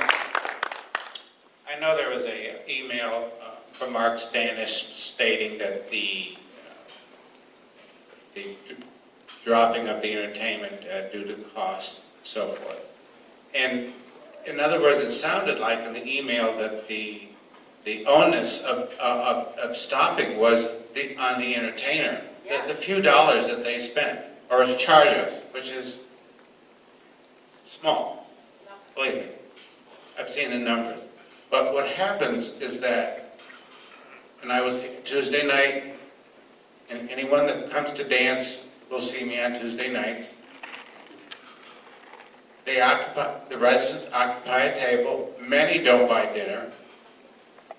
Speaker 1: I know there was an email from Mark Stanish stating that the dropping of the entertainment due to cost and so forth. And in other words, it sounded like in the email that the onus of stopping was on the entertainer. The few dollars that they spent, or to charge us, which is small, believe me. I've seen the numbers. But what happens is that, and I was Tuesday night, and anyone that comes to dance will see me on Tuesday nights. The residents occupy a table. Many don't buy dinner,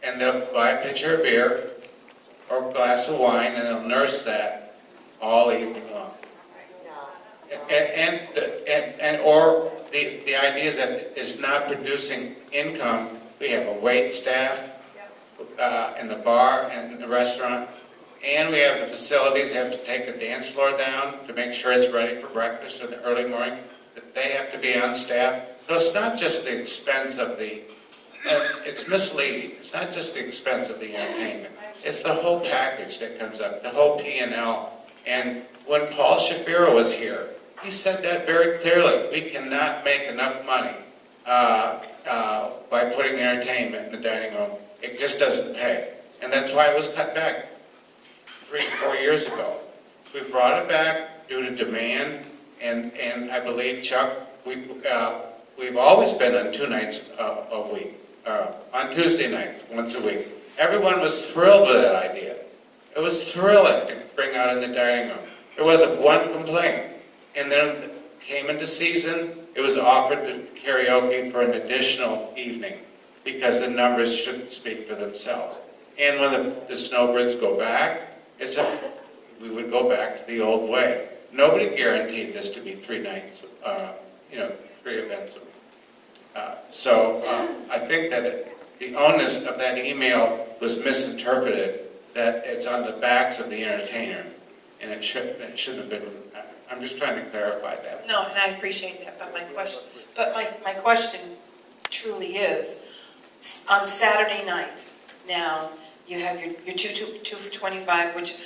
Speaker 1: and they'll buy a pitcher of beer or a glass of wine, and they'll nurse that all evening long. Or the idea is that it's not producing income. We have a wait staff in the bar and in the restaurant, and we have the facilities. They have to take the dance floor down to make sure it's ready for breakfast in the early morning. They have to be on staff. So it's not just the expense of it's misleading. It's not just the expense of the entertainment. It's the whole package that comes up, the whole P&L. And when Paul Shapiro was here, he said that very clearly. We cannot make enough money by putting the entertainment in the dining room. It just doesn't pay. And that's why it was cut back 3 or 4 years ago. We brought it back due to demand, and I believe, Chuck, we've always been on 2 nights a week, on Tuesday nights, once a week. Everyone was thrilled with that idea. It was thrilling to bring out in the dining room. There wasn't one complaint. And then came into season, it was offered to karaoke for an additional evening because the numbers shouldn't speak for themselves. And when the snowbirds go back, we would go back to the old way. Nobody guaranteed this to be 3 nights, 3 events a week. So I think that the onus of that email was misinterpreted, that it's on the backs of the entertainers, and it shouldn't have been. I'm just trying to clarify that.
Speaker 12: No, and I appreciate that, but my question truly is, on Saturday night, now, you have your 2 for 25, which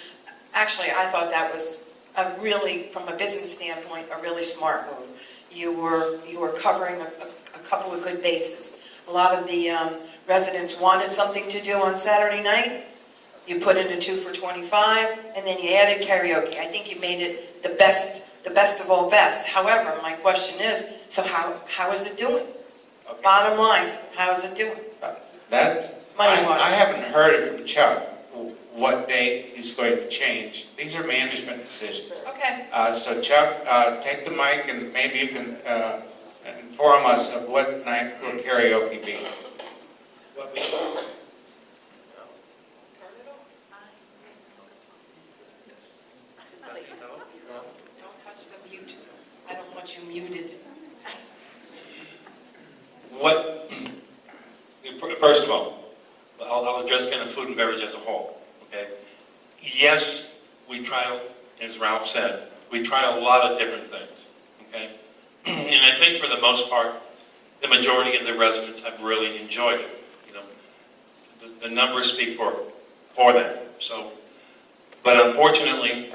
Speaker 12: actually I thought that was a really, from a business standpoint, a really smart move. You were covering a couple of good bases. A lot of the residents wanted something to do on Saturday night. You put in a 2 for 25, and then you added karaoke. I think you made it the best of all best. However, my question is, so how is it doing? Okay. Bottom line, how is it doing? I
Speaker 1: haven't heard it from Chuck what date he's going to change. These are management decisions.
Speaker 12: Okay.
Speaker 1: So Chuck, take the mic and maybe you can inform us of what night will karaoke be.
Speaker 12: Don't touch the mute. I don't want you muted.
Speaker 3: First of all, I'll address kind of food and beverage as a whole. Okay. Yes, we tried, as Ralph said, we tried a lot of different things. Okay. And I think for the most part, the majority of the residents have really enjoyed it. You know, the numbers speak for them. So, but unfortunately,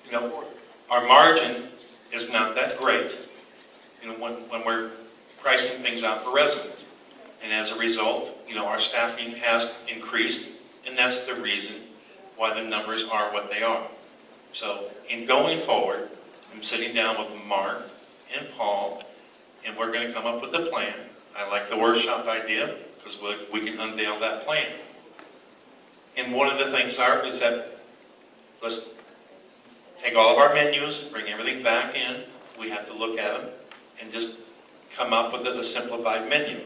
Speaker 3: you know, our margin is not that great. You know, when we're pricing things out for residents. And as a result, you know, our staffing has increased, and that's the reason why the numbers are what they are. So, in going forward, I'm sitting down with Mark and Paul, and we're going to come up with a plan. I like the workshop idea, because we can unveil that plan. And one of the things is that let's take all of our menus, bring everything back in, we have to look at them, and just come up with a simplified menu.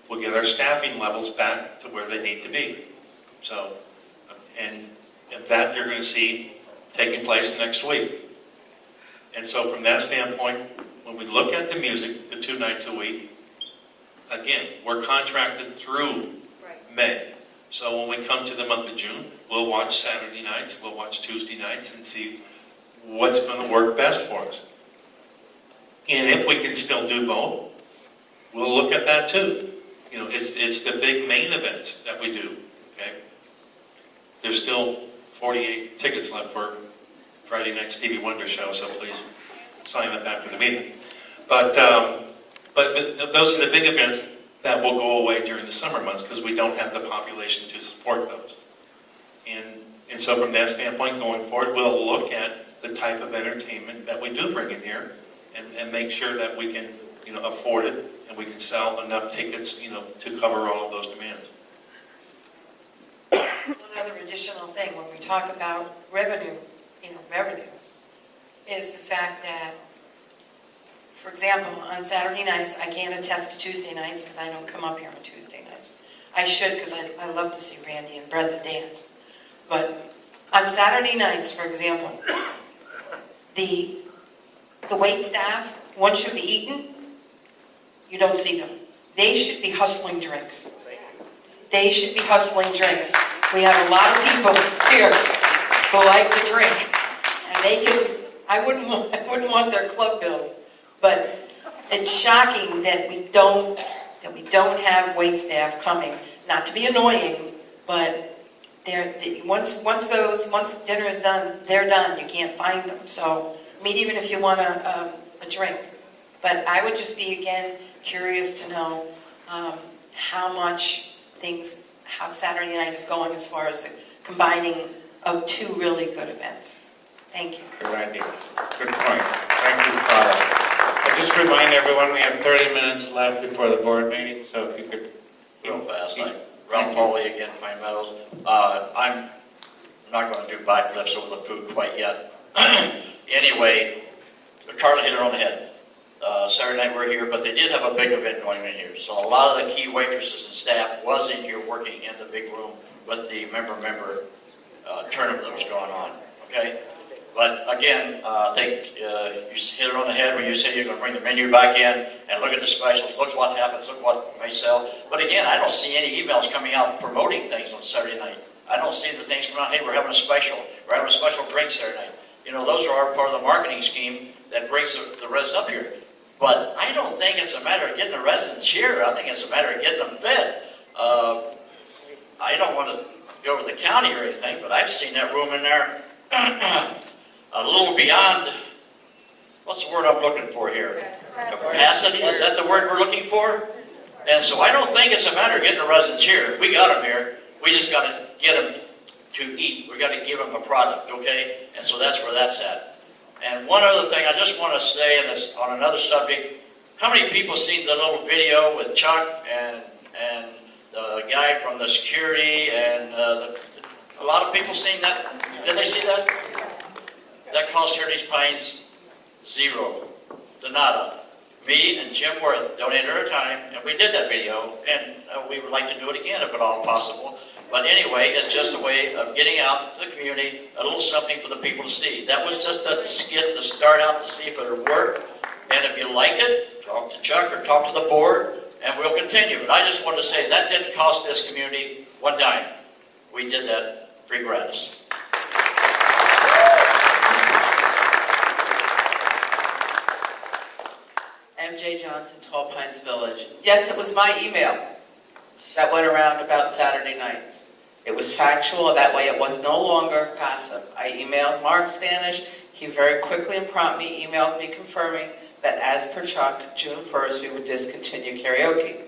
Speaker 3: We'll get our staffing levels back to where they need to be. So, and that you're going to see taking place next week. And so from that standpoint, when we look at the music, the 2 nights a week, again, we're contracted through May. So when we come to the month of June, we'll watch Saturday nights, we'll watch Tuesday nights and see what's going to work best for us. And if we can still do both, we'll look at that too. You know, it's the big main events that we do, okay? There's still 48 tickets left for Friday night Stevie Wonder show, so please sign up after the meeting. But those are the big events that will go away during the summer months because we don't have the population to support those. And so from that standpoint going forward, we'll look at the type of entertainment that we do bring in here and make sure that we can, you know, afford it and we can sell enough tickets, you know, to cover all of those demands.
Speaker 12: One other additional thing, when we talk about revenues, is the fact that, for example, on Saturday nights, I can't attest to Tuesday nights because I don't come up here on Tuesday nights. I should because I love to see Randy and Brenda dance. But on Saturday nights, for example, the wait staff, one should be eating, you don't see them. They should be hustling drinks. They should be hustling drinks. We have a lot of people here who like to drink, and they can. I wouldn't want their club bills, but it's shocking that we don't have wait staff coming. Not to be annoying, but once dinner is done, they're done. You can't find them. So, I mean, even if you want a drink, But I would just be, again, curious to know how Saturday night is going as far as the combining of two really good events. Thank you.
Speaker 1: Good idea. Good point. Thank you, Carla. I just remind everyone we have 30 minutes left before the board meeting, so if you could...
Speaker 9: Real fast, Ralph Pauly again, Pine Meadows. I'm not going to do backflips over the food quite yet. Anyway, Carla hit it on the head. Saturday night we're here, but they did have a big event going on here. So a lot of the key waitresses and staff was in here working in the big room with the member tournament that was going on. Okay? But again, I think you hit it on the head when you say you're going to bring the menu back in and look at the specials, look what happens, look what may sell. But again, I don't see any emails coming out promoting things on Saturday night. I don't see the things coming out, hey, we're having a special. We're having a special drink Saturday night. You know, those are part of the marketing scheme that brings the residents up here. But I don't think it's a matter of getting the residents here. I think it's a matter of getting them fed. I don't want to go to the county or anything, but I've seen that room in there a little beyond, what's the word I'm looking for here? Capacity, is that the word we're looking for? And so I don't think it's a matter of getting the residents here. We got them here. We just got to get them to eat. We got to give them a product, okay? And so that's where that's at. And one other thing I just want to say on another subject, how many people seen the little video with Chuck and the guy from the security and a lot of people seen that? Did they see that? That cost Heritage Pines $0 to nada. Me and Jim Worth donated our time, and we did that video, and we would like to do it again if at all possible. But anyway, it's just a way of getting out to the community, a little something for the people to see. That was just a skit to start out to see if it would work. And if you like it, talk to Chuck or talk to the board, and we'll continue. But I just wanted to say that didn't cost this community one dime. We did that free gratis.
Speaker 13: MJ Johnson, Tall Pines Village. Yes, it was my email that went around about Saturday nights. It was factual, that way it was no longer gossip. I emailed Mark Stanish. He very quickly and promptly emailed me confirming that as per Chuck, June 1st, we would discontinue karaoke.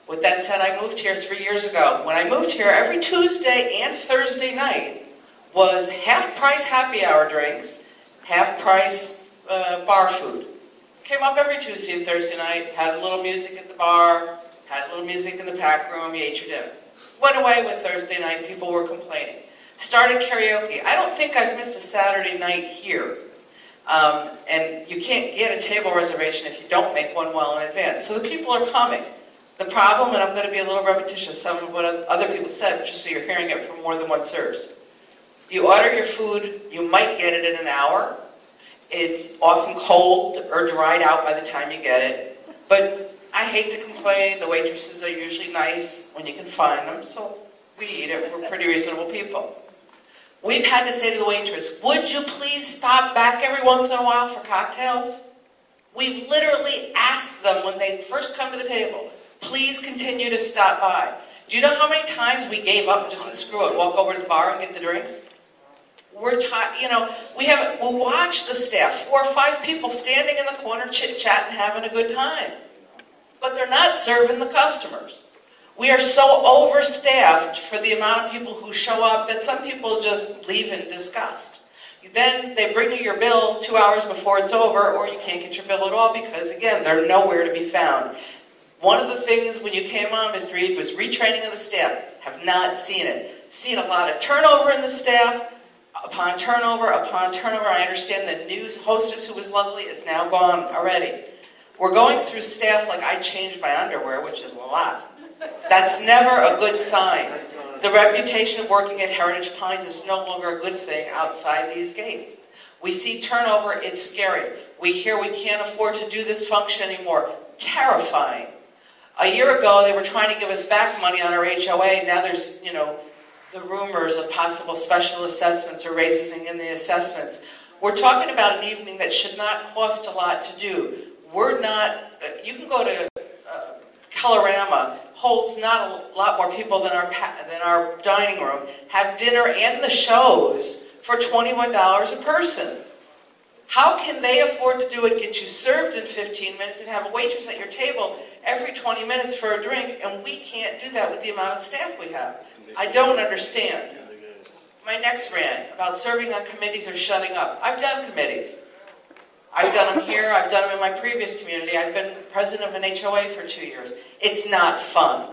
Speaker 13: With that said, I moved here 3 years ago. When I moved here, every Tuesday and Thursday night was half-price happy hour drinks, half-price bar food. Came up every Tuesday and Thursday night, had a little music at the bar, had a little music in the pack room, you ate your dinner. Went away with Thursday night, people were complaining. Started karaoke. I don't think I've missed a Saturday night here. And you can't get a table reservation if you don't make one well in advance. So the people are coming. The problem, and I'm going to be a little repetitious, some of what other people said, but just so you're hearing it from more than one source. You order your food, you might get it in an hour. It's often cold or dried out by the time you get it. But I hate to complain, the waitresses are usually nice when you can find them, so we eat it. We're pretty reasonable people. We've had to say to the waitress, would you please stop back every once in a while for cocktails? We've literally asked them when they first come to the table, please continue to stop by. Do you know how many times we gave up and just said, screw it, walk over to the bar and get the drinks? We watch the staff, 4 or 5 people standing in the corner chit-chatting, having a good time. But they're not serving the customers. We are so overstaffed for the amount of people who show up that some people just leave in disgust. Then they bring you your bill 2 hours before it's over, or you can't get your bill at all because, again, they're nowhere to be found. One of the things when you came on, Mr. Reed, was retraining of the staff. Have not seen it. Seen a lot of turnover in the staff. Upon turnover, I understand the news hostess who was lovely is now gone already. We're going through staff like I changed my underwear, which is a lot. That's never a good sign. The reputation of working at Heritage Pines is no longer a good thing outside these gates. We see turnover, it's scary. We hear we can't afford to do this function anymore. Terrifying. A year ago, they were trying to give us back money on our HOA. Now there's, the rumors of possible special assessments or raises in the assessments. We're talking about an evening that should not cost a lot to do. You can go to Colorama, holds not a lot more people than our dining room, have dinner and the shows for $21 a person. How can they afford to do it, get you served in 15 minutes, and have a waitress at your table every 20 minutes for a drink, and we can't do that with the amount of staff we have? I don't understand. My next rant about serving on committees or shutting up. I've done committees. I've done them here, I've done them in my previous community. I've been president of an HOA for 2 years. It's not fun.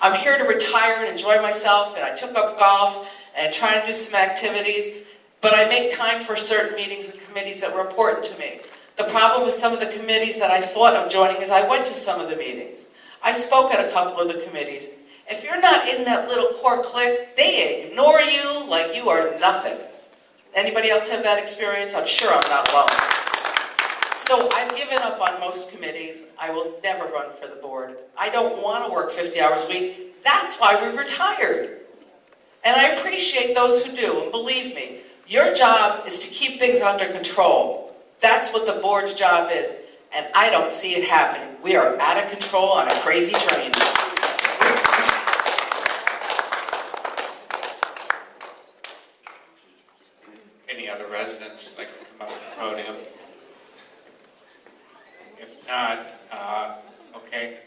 Speaker 13: I'm here to retire and enjoy myself, and I took up golf and trying to do some activities, but I make time for certain meetings and committees that were important to me. The problem with some of the committees that I thought of joining is I went to some of the meetings. I spoke at a couple of the committees. If you're not in that little core clique, they ignore you like you are nothing. Anybody else have that experience? I'm sure I'm not alone. So I've given up on most committees. I will never run for the board. I don't want to work 50 hours a week. That's why we retired. And I appreciate those who do. And believe me, your job is to keep things under control. That's what the board's job is. And I don't see it happening. We are out of control on a crazy train.
Speaker 1: Any other residents like to come up to the podium? If not, okay.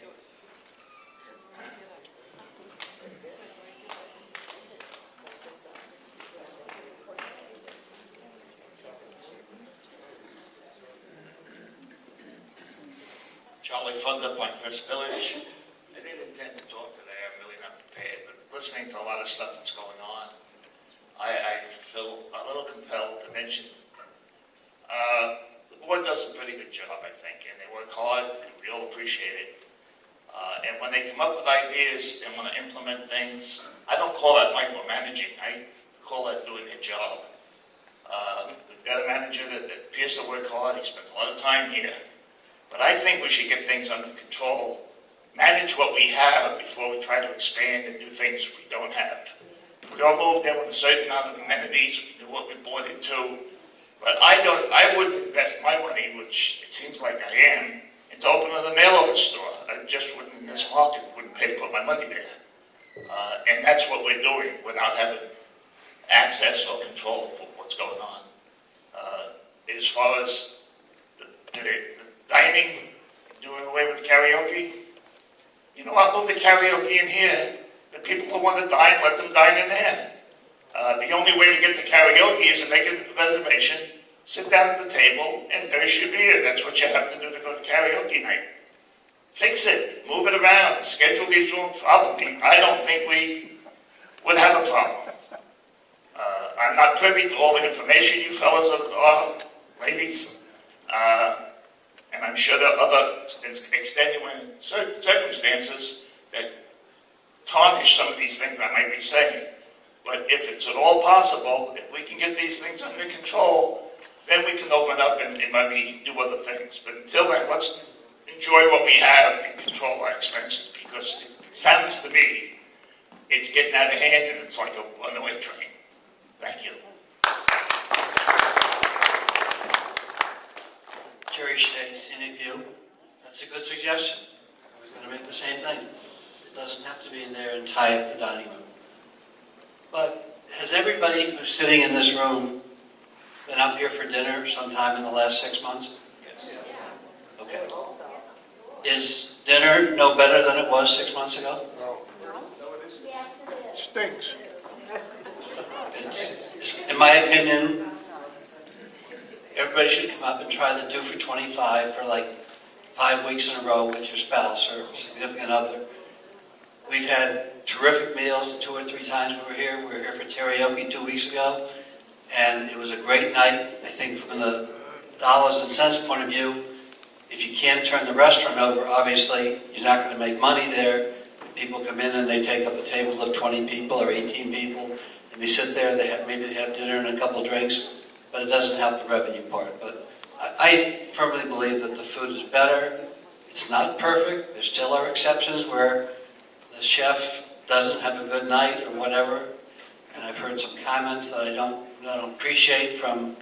Speaker 14: Charlie Funder, Pinecrest Village. I didn't intend to talk today, I'm really not prepared, but listening to a lot of stuff that's going on, I feel a little compelled to mention the board does a pretty good job, I think, and they work hard, and we all appreciate it. And when they come up with ideas and want to implement things, I don't call that micromanaging, I call that doing their job. We've got a manager that appears to work hard, he spends a lot of time here, but I think we should get things under control, manage what we have before we try to expand and do things we don't have. We all moved in with a certain amount of amenities, we knew what we bought into, but I wouldn't invest my money, which it seems like I am, into opening a mail order store. I just wouldn't, in this market, wouldn't pay to put my money there. And that's what we're doing without having access or control of what's going on. As far as the dining, doing away with karaoke, you know what, move the karaoke in here. The people who want to dine, let them dine in there. The only way to get to karaoke is to make a reservation, sit down at the table, and nurse your beer. That's what you have to do to go to karaoke night. Fix it, move it around, schedule these rooms properly. I don't think we would have a problem. I'm not privy to all the information you fellas are, ladies, and I'm sure there are other extenuating circumstances that tarnish some of these things I might be saying. But if it's at all possible, if we can get these things under control, then we can open up and maybe do other things. But until then, let's enjoy what we have and control our expenses, because it sounds to me it's getting out of hand and it's like a runaway train. Thank you.
Speaker 5: Jerry Shea, Scenic View. That's a good suggestion. I was going to make the same thing. It doesn't have to be in there and tie up the dining room. But has everybody who's sitting in this room been up here for dinner sometime in the last 6 months? Yes. Okay. Is dinner no better than it was 6 months ago?
Speaker 2: No. It stinks.
Speaker 5: In my opinion, everybody should come up and try the 2 for $25 for like 5 weeks in a row with your spouse or significant other. We've had terrific meals 2 or 3 times we were here. We were here for karaoke 2 weeks ago, and it was a great night. I think from the dollars and cents point of view, if you can't turn the restaurant over, obviously you're not going to make money there. People come in and they take up a table of 20 people or 18 people, and they sit there, maybe they have dinner and a couple drinks, but it doesn't help the revenue part. But I firmly believe that the food is better. It's not perfect. There still are exceptions where the chef doesn't have a good night or whatever, and I've heard some comments that I don't appreciate from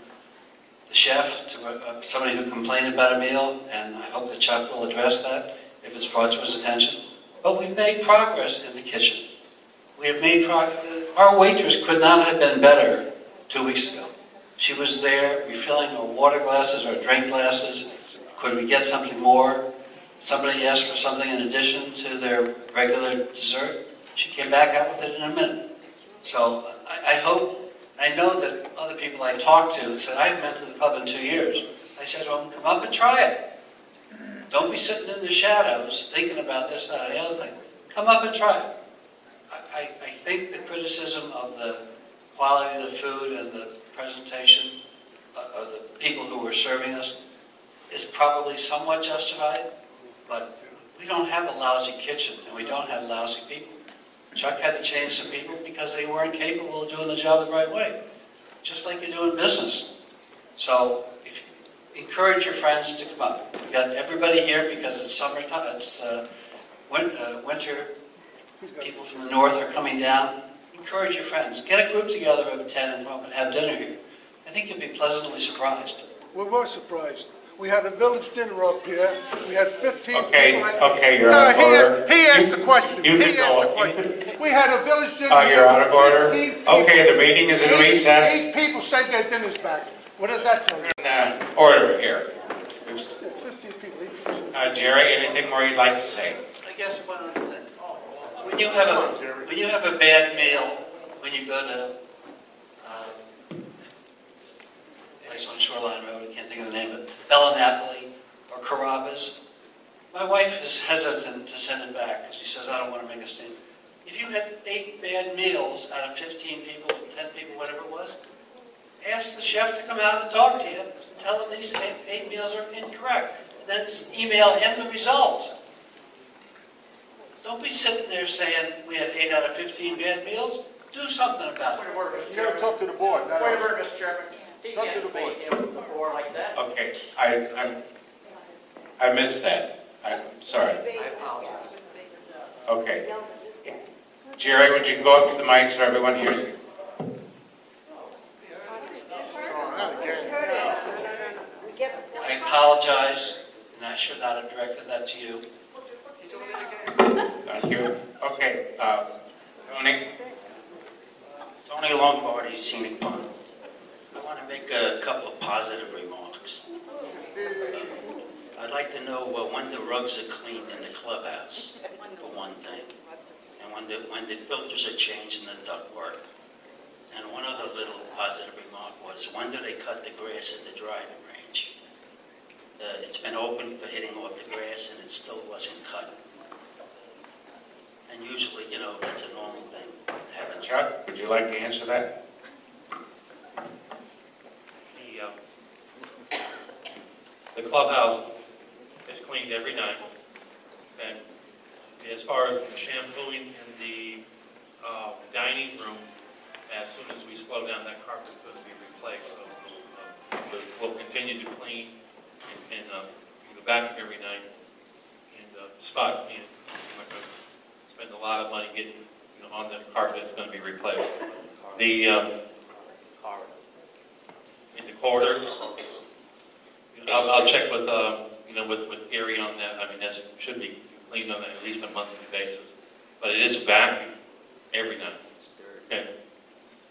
Speaker 5: the chef, to somebody who complained about a meal, and I hope that Chuck will address that if it's brought to his attention. But we've made progress in the kitchen. We have made progress. Our waitress could not have been better 2 weeks ago. She was there refilling our water glasses, our drink glasses. Could we get something more? Somebody asked for something in addition to their regular dessert. She came back out with it in a minute. So I hope, I know that other people I talked to said, I haven't been to the club in 2 years. I said, well, come up and try it. Don't be sitting in the shadows thinking about this, that, or the other thing. Come up and try it. I think the criticism of the quality of the food and the presentation of the people who were serving us is probably somewhat justified, but we don't have a lousy kitchen and we don't have lousy people. Chuck had to change some people because they weren't capable of doing the job the right way, just like you do in business. So encourage your friends to come up. We got everybody here because it's summertime, it's winter. People from the north are coming down. Encourage your friends. Get a group together of 10 and come up and have dinner here. I think you'll be pleasantly surprised.
Speaker 15: We were surprised. We had a village dinner up here. We had 15
Speaker 1: Okay,
Speaker 15: people.
Speaker 1: okay, you're out of order.
Speaker 15: He asked the question.
Speaker 1: You
Speaker 15: He
Speaker 1: can
Speaker 15: asked the
Speaker 1: go.
Speaker 15: question. We had a village dinner.
Speaker 1: Oh, you're out of order?
Speaker 15: 15 people.
Speaker 1: Okay, the meeting is in recess.
Speaker 15: 8 people said their dinner's back. What does that tell you?
Speaker 1: Order here.
Speaker 15: 15 people.
Speaker 1: Jerry, anything more you'd like to say?
Speaker 5: I guess one other thing. When you have a bad meal, when you go to place on Shoreline Road, I can't think of the name of it, Bella Napoli or Carrabba's, my wife is hesitant to send it back because she says, I don't want to make a statement. If you had 8 bad meals out of 15 people, 10 people, whatever it was, ask the chef to come out and talk to you and tell him these 8 meals are incorrect. And then email him the results. Don't be sitting there saying we had 8 out of 15 bad meals. Do something about it.
Speaker 15: You gotta talk to the board.
Speaker 11: Wait a minute, Mr. Chairman. He can't debate him with the board like that.
Speaker 1: Okay, I missed that. I'm sorry.
Speaker 5: I apologize.
Speaker 1: Okay. Jerry, would you go up to the mic so everyone hears you?
Speaker 5: I apologize, and I should not have directed that to you.
Speaker 1: Thank you. Okay, Tony?
Speaker 11: Tony Longparty, Scenic Pond. I want to make a couple of positive remarks. I'd like to know when the rugs are cleaned in the clubhouse, for one thing, and when the filters are changed in the ductwork. And one other little positive remark was, when do they cut the grass at the driving range? It's been open for hitting off the grass, and it still wasn't cut. And usually, that's a normal thing.
Speaker 1: Chuck, would you like to answer that?
Speaker 3: The clubhouse is cleaned every night. And as far as the shampooing in the dining room, as soon as we slow down, that carpet is going to be replaced. So we'll continue to clean and the back every night and spot clean. I'm not going to spend a lot of money getting on the carpet that's going to be replaced. The in the corridor, I'll check with with Gary on that. I mean, that should be cleaned on at least a monthly basis. But it is vacuumed every night. Okay.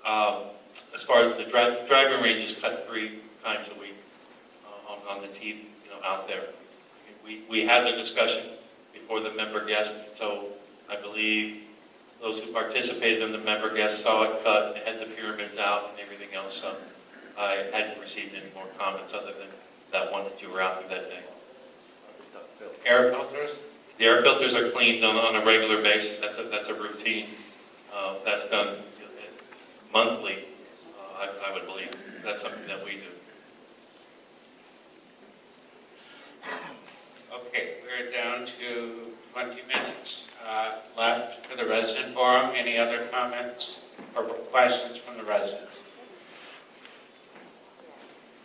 Speaker 3: As far as the driving range is cut 3 times a week on the teeth, out there. We had the discussion before the member guest, so I believe those who participated in the member guest saw it cut, they had the pyramids out and everything else. So I hadn't received any more comments other than that one that you were out there that day.
Speaker 1: Air filters?
Speaker 3: The air filters are cleaned on a regular basis. That's a routine. That's done monthly, I would believe. That's something that we do.
Speaker 1: Okay, we're down to 20 minutes left for the resident forum. Any other comments or questions from the residents?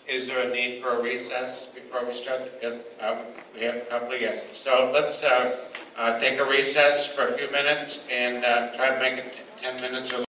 Speaker 1: Is there a need for a recess before we start? We have a couple of yeses. So let's take a recess for a few minutes and try to make it 10 minutes or